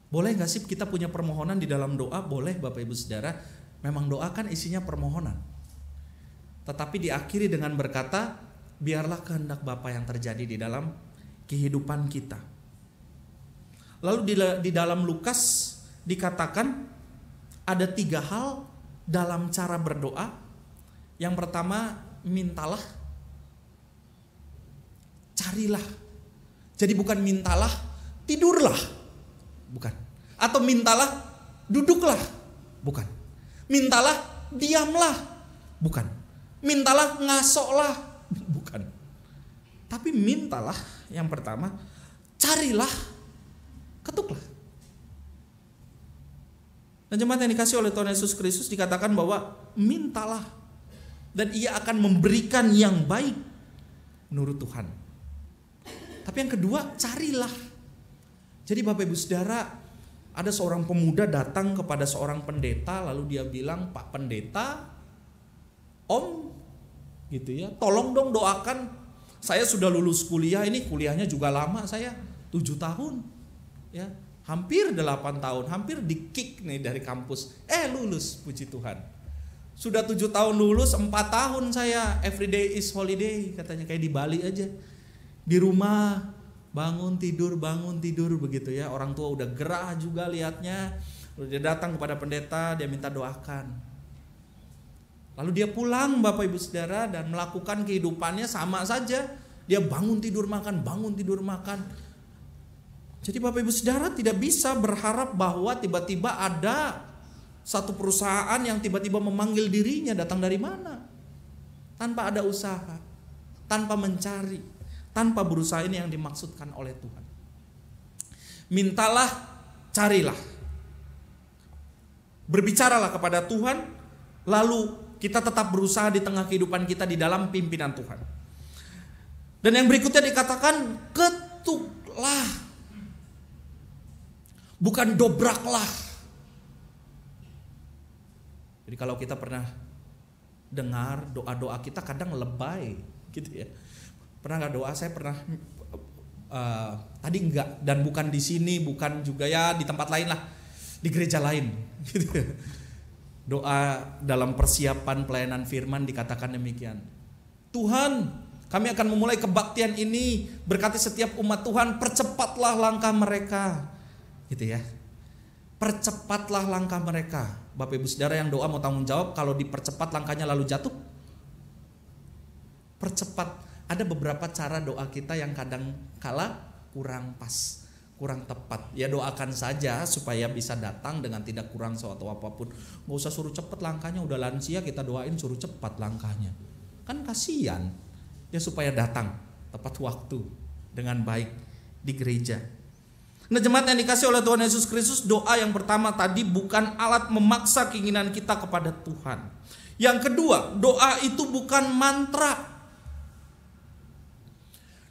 Boleh gak sih kita punya permohonan di dalam doa? Boleh Bapak Ibu Saudara. Memang doa kan isinya permohonan. Tetapi diakhiri dengan berkata, biarlah kehendak Bapa yang terjadi di dalam kehidupan kita. Lalu di dalam Lukas dikatakan ada 3 hal dalam cara berdoa. Yang pertama, mintalah, carilah. Jadi bukan mintalah, tidurlah, bukan. Atau mintalah, duduklah, bukan. Mintalah, diamlah, bukan. Mintalah, ngasoklah, bukan. Tapi mintalah yang pertama, carilah, ketuklah. Dan jemaat yang dikasih oleh Tuhan Yesus Kristus dikatakan bahwa mintalah dan Ia akan memberikan yang baik menurut Tuhan. Tapi yang kedua, carilah. Jadi Bapak Ibu Saudara, ada seorang pemuda datang kepada seorang pendeta, lalu dia bilang, Pak Pendeta, Om, gitu ya, tolong dong doakan. Saya sudah lulus kuliah, ini kuliahnya juga lama saya, 7 tahun, ya. Hampir 8 tahun, hampir di-kick nih dari kampus. Lulus, puji Tuhan. Sudah 7 tahun lulus, 4 tahun saya everyday is holiday, katanya kayak di Bali aja. Di rumah, bangun tidur begitu ya. Orang tua udah gerah juga lihatnya. Lalu dia datang kepada pendeta, dia minta doakan. Lalu dia pulang Bapak Ibu Saudara dan melakukan kehidupannya sama saja. Dia bangun tidur makan. Jadi Bapak Ibu Saudara tidak bisa berharap bahwa tiba-tiba ada satu perusahaan yang tiba-tiba memanggil dirinya datang dari mana. Tanpa ada usaha, tanpa mencari, tanpa berusaha, ini yang dimaksudkan oleh Tuhan. Mintalah, carilah. Berbicaralah kepada Tuhan, lalu kita tetap berusaha di tengah kehidupan kita di dalam pimpinan Tuhan. Dan yang berikutnya dikatakan, ketuklah. Bukan dobraklah. Jadi kalau kita pernah dengar doa-doa kita kadang lebay gitu ya. Pernah gak doa? Saya pernah tadi enggak, dan bukan di sini, bukan juga ya di tempat lain lah, di gereja lain gitu. Doa dalam persiapan pelayanan firman dikatakan demikian. Tuhan, kami akan memulai kebaktian ini, berkati setiap umat Tuhan, percepatlah langkah mereka. Gitu ya. Percepatlah langkah mereka. Bapak Ibu Saudara yang doa mau tanggung jawab kalau dipercepat langkahnya lalu jatuh. Percepat. Ada beberapa cara doa kita yang kadang kala kurang pas, kurang tepat. Ya doakan saja supaya bisa datang dengan tidak kurang suatu apapun. Gak usah suruh cepat langkahnya, udah lansia kita doain suruh cepat langkahnya. Kan kasihan. Ya supaya datang tepat waktu dengan baik di gereja. Nah jemaat yang dikasih oleh Tuhan Yesus Kristus, doa yang pertama tadi bukan alat memaksa keinginan kita kepada Tuhan. Yang kedua, doa itu bukan mantra.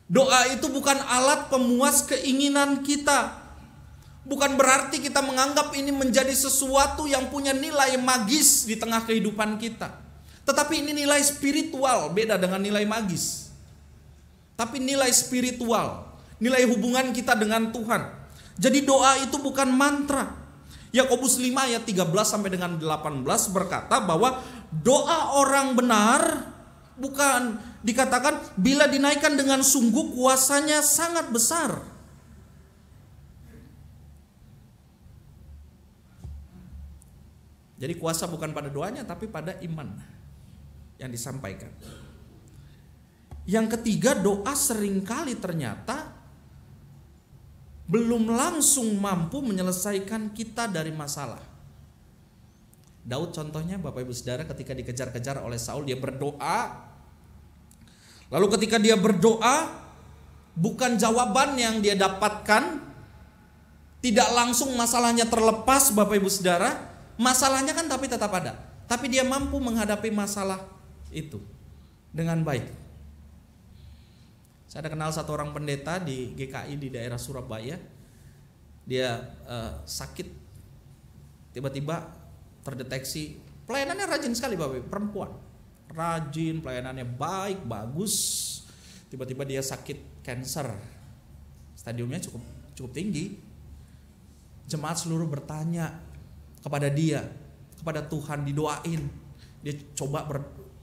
Doa itu bukan alat pemuas keinginan kita. Bukan berarti kita menganggap ini menjadi sesuatu yang punya nilai magis di tengah kehidupan kita. Tetapi ini nilai spiritual, beda dengan nilai magis. Tapi nilai spiritual, nilai hubungan kita dengan Tuhan. Jadi doa itu bukan mantra. Yakobus 5 ayat 13 sampai dengan 18 berkata bahwa doa orang benar bukan dikatakan bila dinaikkan dengan sungguh kuasanya sangat besar. Jadi kuasa bukan pada doanya tapi pada iman yang disampaikan. Yang ketiga, doa seringkali ternyata belum langsung mampu menyelesaikan kita dari masalah. Daud contohnya Bapak Ibu Saudara ketika dikejar-kejar oleh Saul dia berdoa. Lalu ketika dia berdoa bukan jawaban yang dia dapatkan, tidak langsung masalahnya terlepas Bapak Ibu Saudara. Masalahnya kan tapi tetap ada. Tapi dia mampu menghadapi masalah itu dengan baik. Saya ada kenal satu orang pendeta di GKI di daerah Surabaya. Dia sakit, tiba-tiba terdeteksi Pelayanannya rajin sekali Bapak Ibu, perempuan. Rajin, pelayanannya baik, bagus. Tiba-tiba dia sakit kanker. Stadiumnya cukup tinggi. Jemaat seluruh bertanya kepada dia, kepada Tuhan, didoain. Dia coba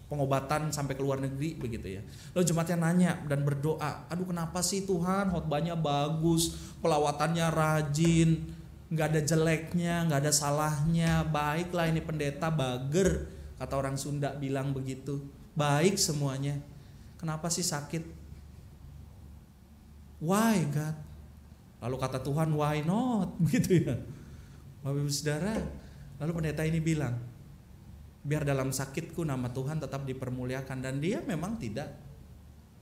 pengobatan sampai ke luar negeri begitu ya. Lalu jemaatnya nanya dan berdoa, aduh kenapa sih Tuhan, khotbahnya bagus, pelawatannya rajin, nggak ada jeleknya, nggak ada salahnya, baiklah ini pendeta, bager, kata orang Sunda bilang begitu, baik semuanya. Kenapa sih sakit? Why God? Lalu kata Tuhan, why not? Begitu ya. Bapak Ibu Saudara, lalu pendeta ini bilang, biar dalam sakitku nama Tuhan tetap dipermuliakan. Dan dia memang tidak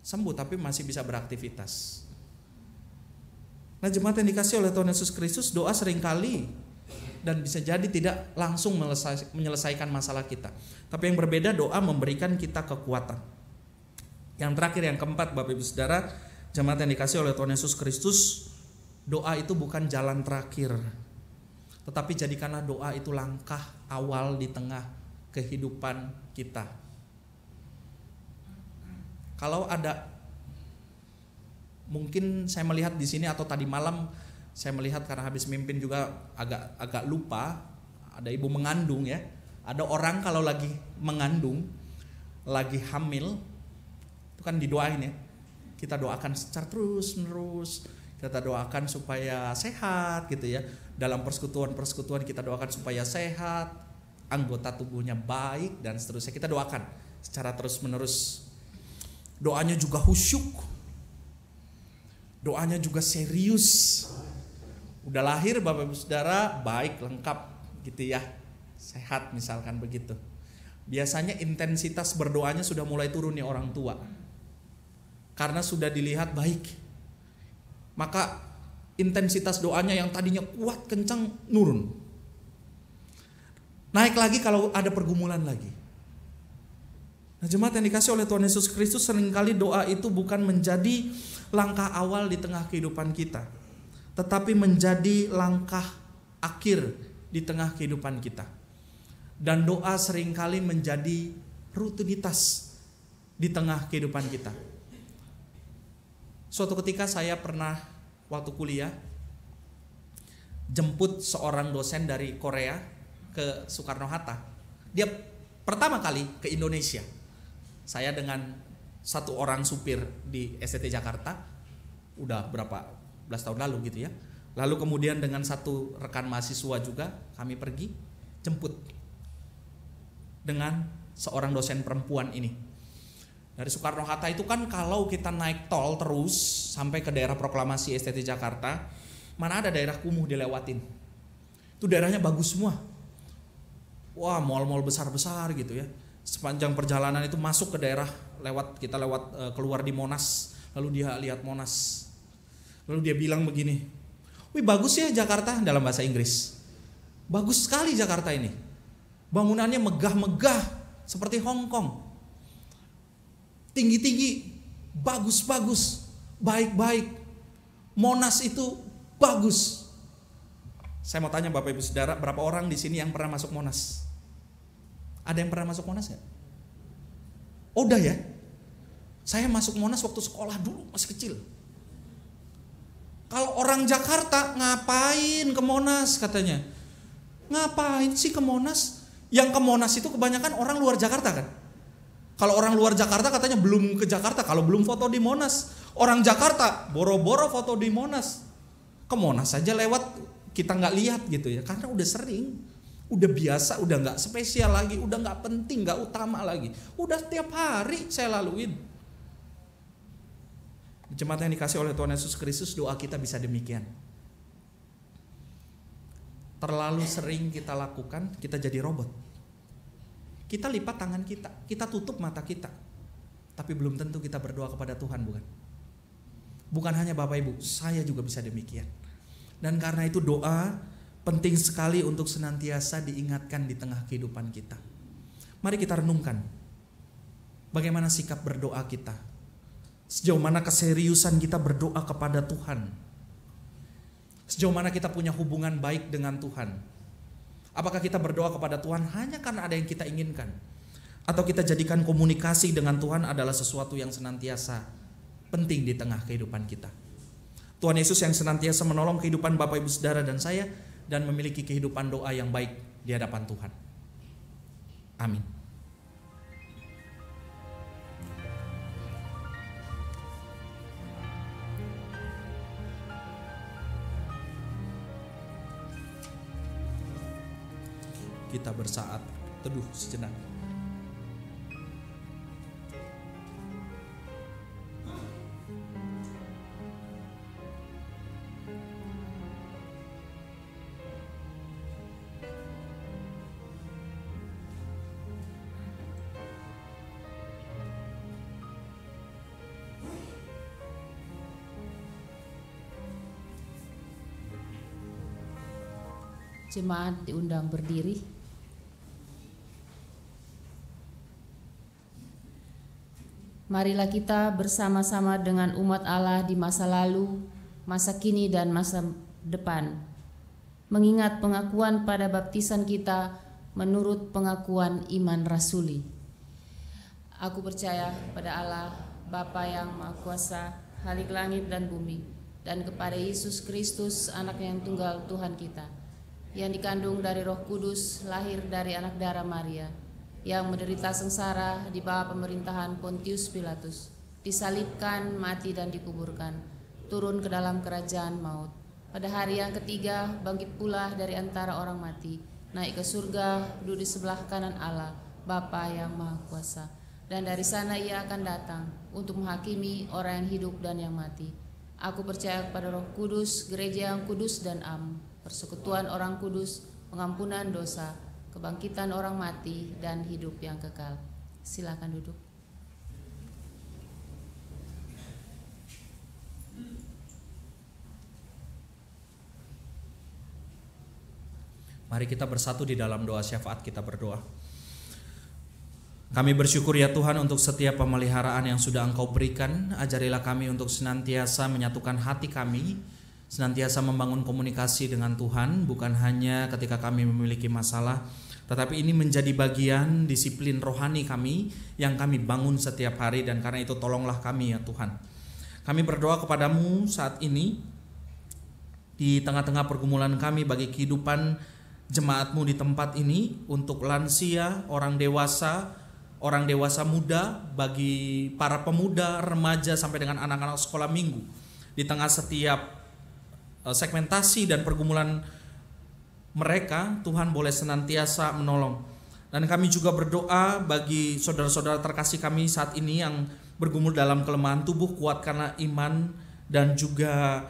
sembuh tapi masih bisa beraktivitas. Nah jemaat yang dikasih oleh Tuhan Yesus Kristus, doa seringkali dan bisa jadi tidak langsung menyelesaikan masalah kita. Tapi yang berbeda, doa memberikan kita kekuatan. Yang terakhir, yang keempat Bapak Ibu Saudara, jemaat yang dikasih oleh Tuhan Yesus Kristus, doa itu bukan jalan terakhir, tetapi jadikanlah doa itu langkah awal di tengah kehidupan kita. Kalau ada, mungkin saya melihat di sini atau tadi malam saya melihat karena habis mimpin juga agak lupa, ada ibu mengandung ya. Ada orang kalau lagi mengandung, lagi hamil, itu kan didoain ya. Kita doakan secara terus menerus. Kita doakan supaya sehat gitu ya. Dalam persekutuan kita doakan supaya sehat, anggota tubuhnya baik dan seterusnya. Kita doakan secara terus menerus. Doanya juga khusyuk. Doanya juga serius. Udah lahir Bapak Ibu Saudara, baik, lengkap gitu ya. Sehat misalkan begitu. Biasanya intensitas berdoanya sudah mulai turun nih orang tua. Karena sudah dilihat baik. Maka intensitas doanya yang tadinya kuat, kencang, nurun. Naik lagi kalau ada pergumulan lagi. Nah jemaat yang dikasih oleh Tuhan Yesus Kristus, seringkali doa itu bukan menjadi langkah awal di tengah kehidupan kita, tetapi menjadi langkah akhir di tengah kehidupan kita. Dan doa seringkali menjadi rutinitas di tengah kehidupan kita. Suatu ketika saya pernah waktu kuliah jemput seorang dosen dari Korea ke Soekarno-Hatta. Dia pertama kali ke Indonesia. Saya dengan satu orang supir di STT Jakarta, udah berapa belas tahun lalu gitu ya. Lalu kemudian dengan satu rekan mahasiswa juga kami pergi jemput dengan seorang dosen perempuan ini. Dari Soekarno-Hatta itu kan kalau kita naik tol terus sampai ke daerah proklamasi STT Jakarta, mana ada daerah kumuh dilewatin. Itu daerahnya bagus semua. Wah, mal-mal besar-besar gitu ya. Sepanjang perjalanan itu masuk ke daerah, kita lewat keluar di Monas, lalu dia lihat Monas. Lalu dia bilang begini, "Wih, bagus ya Jakarta," dalam bahasa Inggris. "Bagus sekali Jakarta ini. Bangunannya megah-megah seperti Hong Kong. Tinggi-tinggi, bagus-bagus, baik-baik. Monas itu bagus." Saya mau tanya Bapak Ibu Saudara, berapa orang di sini yang pernah masuk Monas? Ada yang pernah masuk Monas ya? Oh, udah ya? Saya masuk Monas waktu sekolah dulu, masih kecil. Kalau orang Jakarta, ngapain ke Monas katanya? Ngapain sih ke Monas? Yang ke Monas itu kebanyakan orang luar Jakarta kan? Kalau orang luar Jakarta katanya belum ke Jakarta kalau belum foto di Monas. Orang Jakarta boro-boro foto di Monas. Ke Monas saja lewat kita nggak lihat gitu ya, karena udah sering, udah biasa, udah nggak spesial lagi, udah nggak penting, nggak utama lagi. Udah tiap hari saya laluin. Jemaat yang dikasih oleh Tuhan Yesus Kristus, doa kita bisa demikian. Terlalu sering kita lakukan, kita jadi robot. Kita lipat tangan kita tutup mata kita. Tapi belum tentu kita berdoa kepada Tuhan, bukan? Bukan hanya Bapak Ibu, saya juga bisa demikian. Dan karena itu doa penting sekali untuk senantiasa diingatkan di tengah kehidupan kita. Mari kita renungkan bagaimana sikap berdoa kita. Sejauh mana keseriusan kita berdoa kepada Tuhan. Sejauh mana kita punya hubungan baik dengan Tuhan. Apakah kita berdoa kepada Tuhan hanya karena ada yang kita inginkan? Atau kita jadikan komunikasi dengan Tuhan adalah sesuatu yang senantiasa penting di tengah kehidupan kita? Tuhan Yesus yang senantiasa menolong kehidupan Bapak Ibu Saudara dan saya, dan memiliki kehidupan doa yang baik di hadapan Tuhan. Amin. Kita bersaat teduh sejenak. Jemaat diundang berdiri. Marilah kita bersama-sama dengan umat Allah di masa lalu, masa kini, dan masa depan, mengingat pengakuan pada baptisan kita menurut pengakuan iman rasuli. Aku percaya pada Allah, Bapa yang Maha Kuasa, Khalik langit dan bumi, dan kepada Yesus Kristus, Anak yang tunggal Tuhan kita, yang dikandung dari Roh Kudus, lahir dari anak darah Maria, yang menderita sengsara di bawah pemerintahan Pontius Pilatus, disalibkan, mati dan dikuburkan, turun ke dalam kerajaan maut. Pada hari yang ketiga bangkit pula dari antara orang mati, naik ke surga, duduk di sebelah kanan Allah, Bapa yang Maha Kuasa. Dan dari sana ia akan datang untuk menghakimi orang yang hidup dan yang mati. Aku percaya kepada Roh Kudus, gereja yang kudus dan am, persekutuan orang kudus, pengampunan dosa, kebangkitan orang mati, dan hidup yang kekal. Silakan duduk. Mari kita bersatu di dalam doa syafaat. Kita berdoa. Kami bersyukur ya Tuhan untuk setiap pemeliharaan yang sudah Engkau berikan. Ajarilah kami untuk senantiasa menyatukan hati kami, senantiasa membangun komunikasi dengan Tuhan, bukan hanya ketika kami memiliki masalah, tetapi ini menjadi bagian disiplin rohani kami yang kami bangun setiap hari. Dan karena itu tolonglah kami ya Tuhan. Kami berdoa kepadamu saat ini di tengah-tengah pergumulan kami bagi kehidupan jemaatmu di tempat ini, untuk lansia, orang dewasa muda, bagi para pemuda, remaja sampai dengan anak-anak sekolah minggu. Di tengah setiap segmentasi dan pergumulan mereka, Tuhan boleh senantiasa menolong. Dan kami juga berdoa bagi saudara-saudara terkasih kami saat ini yang bergumul dalam kelemahan tubuh, kuatkanlah iman dan juga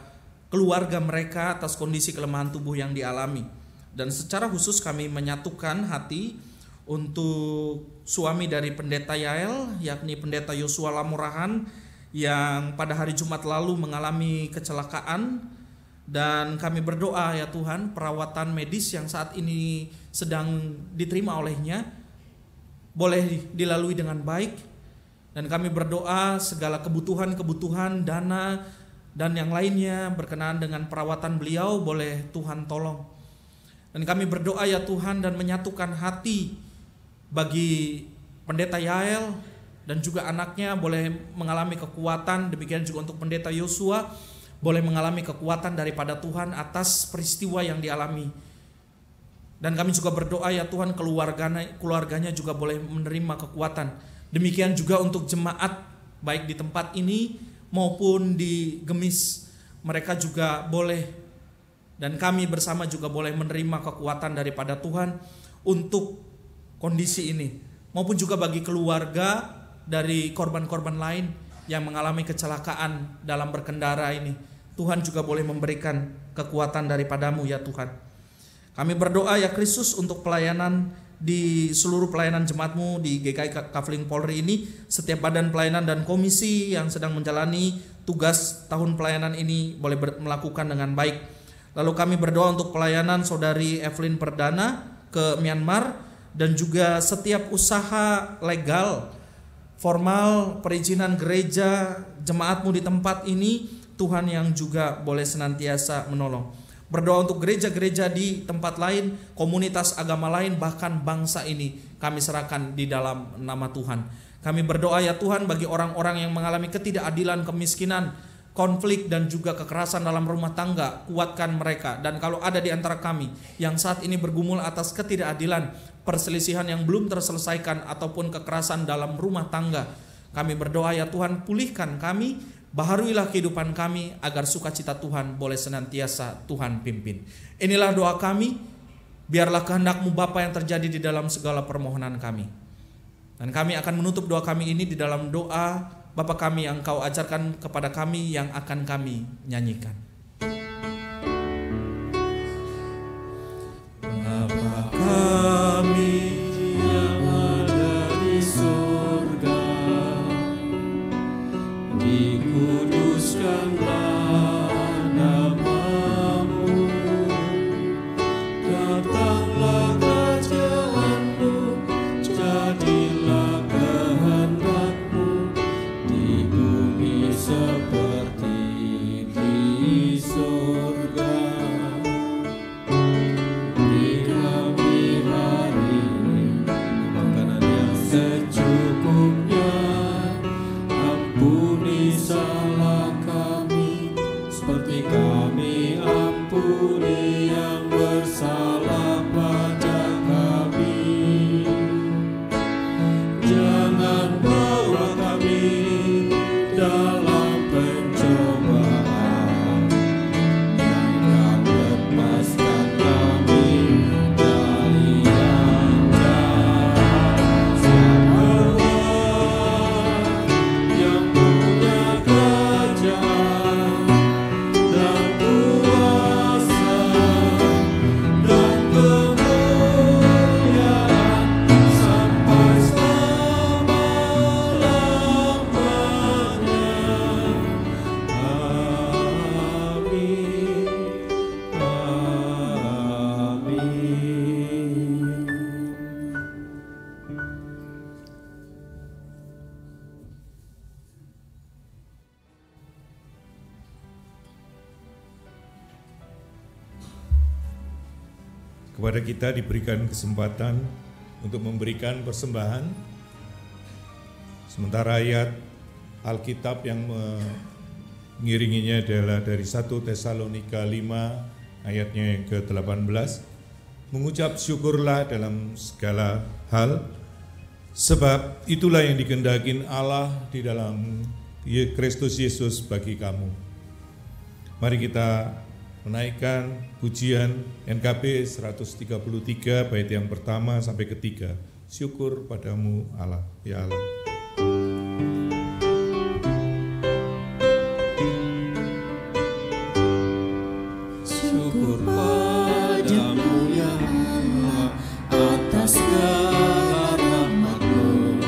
keluarga mereka atas kondisi kelemahan tubuh yang dialami. Dan secara khusus kami menyatukan hati untuk suami dari Pendeta Yael, yakni Pendeta Yosua Lamurahan, yang pada hari Jumat lalu mengalami kecelakaan. Dan kami berdoa ya Tuhan, perawatan medis yang saat ini sedang diterima olehnya boleh dilalui dengan baik. Dan kami berdoa segala kebutuhan dana dan yang lainnya berkenaan dengan perawatan beliau boleh Tuhan tolong. Dan kami berdoa ya Tuhan dan menyatukan hati bagi Pendeta Yael dan juga anaknya boleh mengalami kekuatan. Demikian juga untuk Pendeta Yosua boleh mengalami kekuatan daripada Tuhan atas peristiwa yang dialami. Dan kami juga berdoa ya Tuhan, keluarganya juga boleh menerima kekuatan. Demikian juga untuk jemaat baik di tempat ini maupun di Gemis, mereka juga boleh, dan kami bersama juga boleh menerima kekuatan daripada Tuhan untuk kondisi ini, maupun juga bagi keluarga dari korban-korban lain yang mengalami kecelakaan dalam berkendara ini. Tuhan juga boleh memberikan kekuatan daripadamu ya Tuhan. Kami berdoa ya Kristus untuk pelayanan di seluruh pelayanan jemaatmu di GKI Kafling Polri ini, setiap badan pelayanan dan komisi yang sedang menjalani tugas tahun pelayanan ini boleh melakukan dengan baik. Lalu kami berdoa untuk pelayanan Saudari Evelyn Perdana ke Myanmar, dan juga setiap usaha legal, formal, perizinan gereja, jemaatmu di tempat ini, Tuhan yang juga boleh senantiasa menolong. berdoa untuk gereja-gereja di tempat lain, komunitas agama lain, bahkan bangsa ini kami serahkan di dalam nama Tuhan. Kami berdoa ya Tuhan bagi orang-orang yang mengalami ketidakadilan, kemiskinan, konflik dan juga kekerasan dalam rumah tangga, kuatkan mereka. Dan kalau ada di antara kami yang saat ini bergumul atas ketidakadilan, perselisihan yang belum terselesaikan ataupun kekerasan dalam rumah tangga, kami berdoa ya Tuhan, pulihkan kami, baharuilah kehidupan kami agar sukacita Tuhan boleh senantiasa Tuhan pimpin. Inilah doa kami, biarlah kehendak-Mu Bapa yang terjadi di dalam segala permohonan kami. Dan kami akan menutup doa kami ini di dalam doa Bapa kami yang Engkau ajarkan kepada kami yang akan kami nyanyikan. Bapa kami yang ada di surga, dikuduskanlah nama-Mu, datanglah kerajaan-Mu, jadilah kehendak-Mu di bumi seperti di surga. Beri kami hari ini makanan yang secukupnya, ampuni salah kami seperti kami ampuni yang bersalah pada kami. Jangan bawa kami dalam pencobaan, jangan lepaskan kami dari yang jahat. Siapakah yang punya kerajaan dan kuasa dan kemuliaan sampai selama-lamanya. Amin. Amin. Kepada kita diberikan kesempatan untuk memberikan persembahan. Sementara ayat Alkitab yang mengiringinya adalah dari 1 Tesalonika 5 ayatnya yang ke-18. Mengucap syukurlah dalam segala hal, sebab itulah yang dikehendakin Allah di dalam Kristus Yesus bagi kamu. Mari kita menaikkan pujian NKB 133 bait yang pertama sampai ketiga. Syukur padamu Allah, ya Allah. Syukur padamu ya Allah atas segala rahmat-Mu.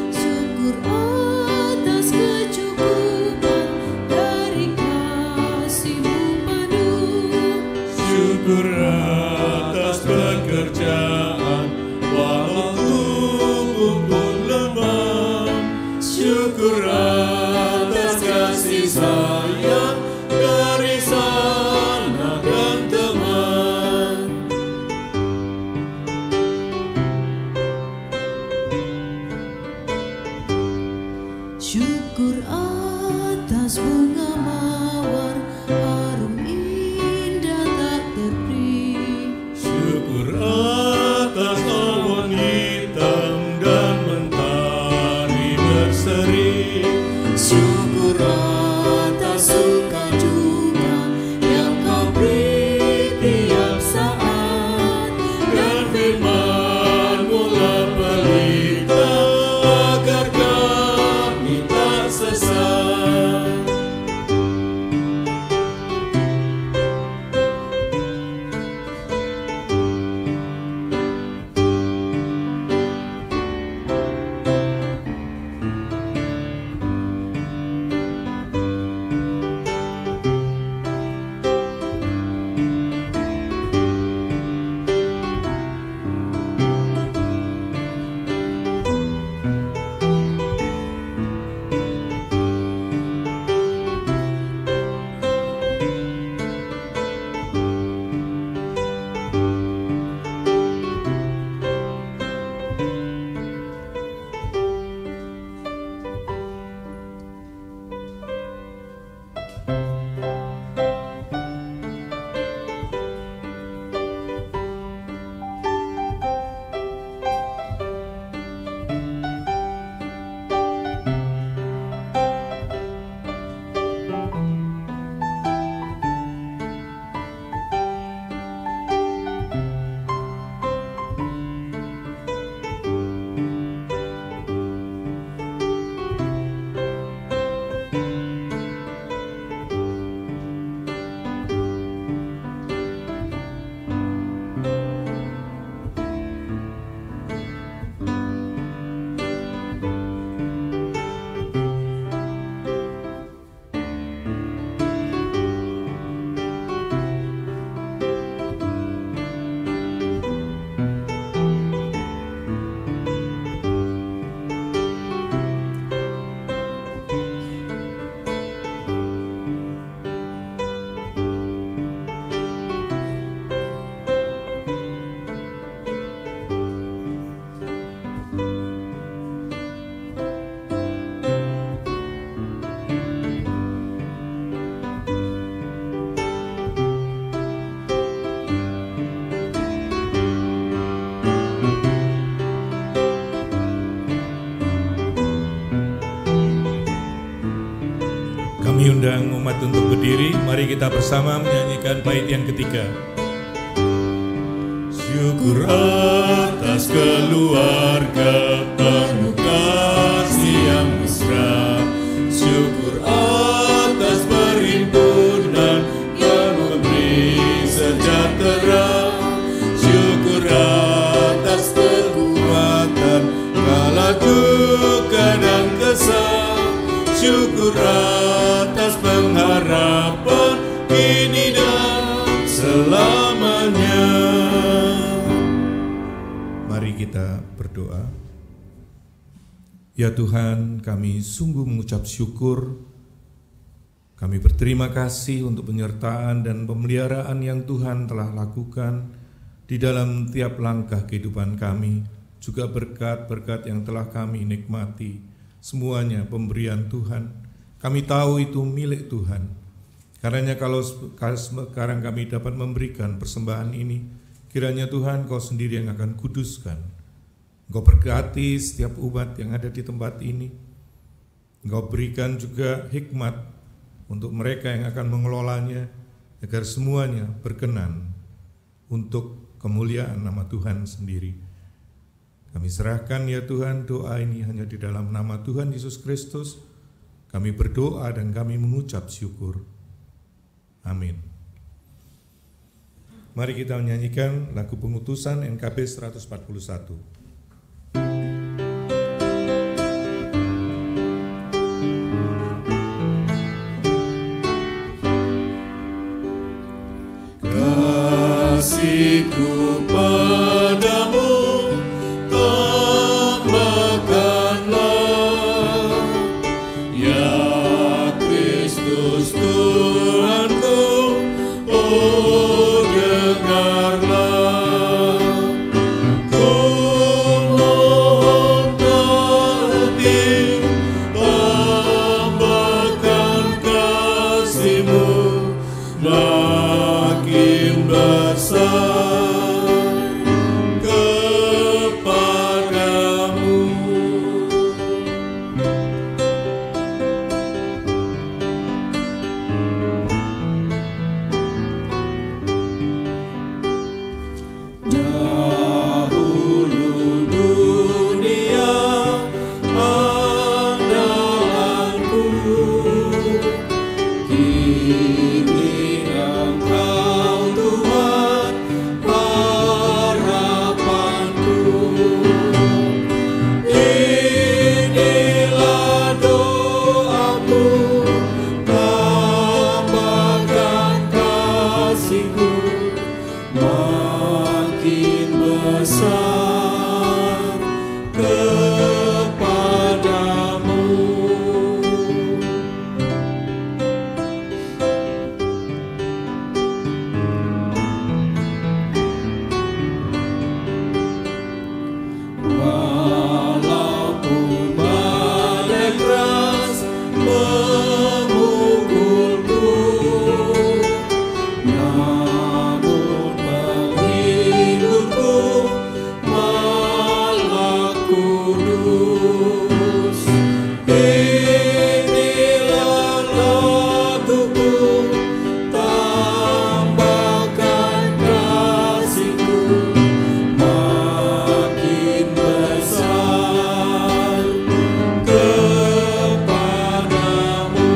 Syukur atas kecukupan dari kasih-Mu penuh. Syukur atas pekerjaan walau tubuh pun lemah. Syukur atas kasih sayang dari sanak dan teman. Syukur atas bunga mawar harum indah tak terperi. Syukur atas awan hitam dan mentari berseri. Syukur atas sukacita yang Kau beri tiap saat, dan firman-Mu lah pelita agar kami tak sesat. mengundang umat untuk berdiri. Mari kita bersama menyanyikan bait yang ketiga. Syukur atas keluarga penuh kasih yang mesra, syukur atas perhimpunan yang memberi sejahtera, syukur atas kekuatan kala duka dan kesal, syukur atas pengharapan kini dan selamanya. Mari kita berdoa. Ya Tuhan, kami sungguh mengucap syukur. Kami berterima kasih untuk penyertaan dan pemeliharaan yang Tuhan telah lakukan di dalam tiap langkah kehidupan kami. Juga berkat-berkat yang telah kami nikmati. Semuanya pemberian Tuhan. Kami tahu itu milik Tuhan. Karenanya kalau sekarang kami dapat memberikan persembahan ini, kiranya Tuhan Kau sendiri yang akan kuduskan. Engkau berkati setiap umat yang ada di tempat ini. Engkau berikan juga hikmat untuk mereka yang akan mengelolanya, agar semuanya berkenan untuk kemuliaan nama Tuhan sendiri. Kami serahkan ya Tuhan doa ini hanya di dalam nama Tuhan Yesus Kristus. Kami berdoa dan kami mengucap syukur. Amin. Mari kita menyanyikan lagu pengutusan NKB 141. Kasihku padamu tambahkanlah, ya Kristus Tuhanku, oh dengarlah. Ku mohon hati, tambahkan kasih-Mu makin besar kepadamu. Dahulu dunia andalanku, kini Engkau Tuhan harapanku. Inilah doaku, tambahkan kasih-Mu makin besar kepadamu. Walaupun badai keras memukulku, namun menghiburku malah kudus. Inilah laguku, tambahkan kasih-Mu makin besar kepadamu.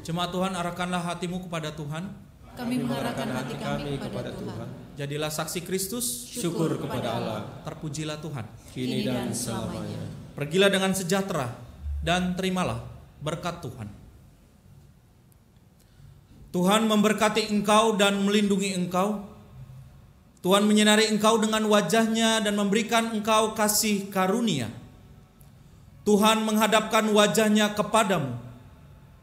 Jemaat Tuhan, arahkanlah hatimu kepada Tuhan. Kami mengarahkan hati kami kepada Tuhan. Jadilah saksi Kristus. Syukur kepada Allah, Terpujilah Tuhan. kini dan selamanya. Pergilah dengan sejahtera dan terimalah berkat Tuhan. Tuhan memberkati engkau dan melindungi engkau. Tuhan menyinari engkau dengan wajah-Nya dan memberikan engkau kasih karunia. Tuhan menghadapkan wajah-Nya kepadamu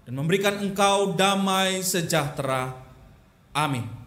dan memberikan engkau damai sejahtera. Amin.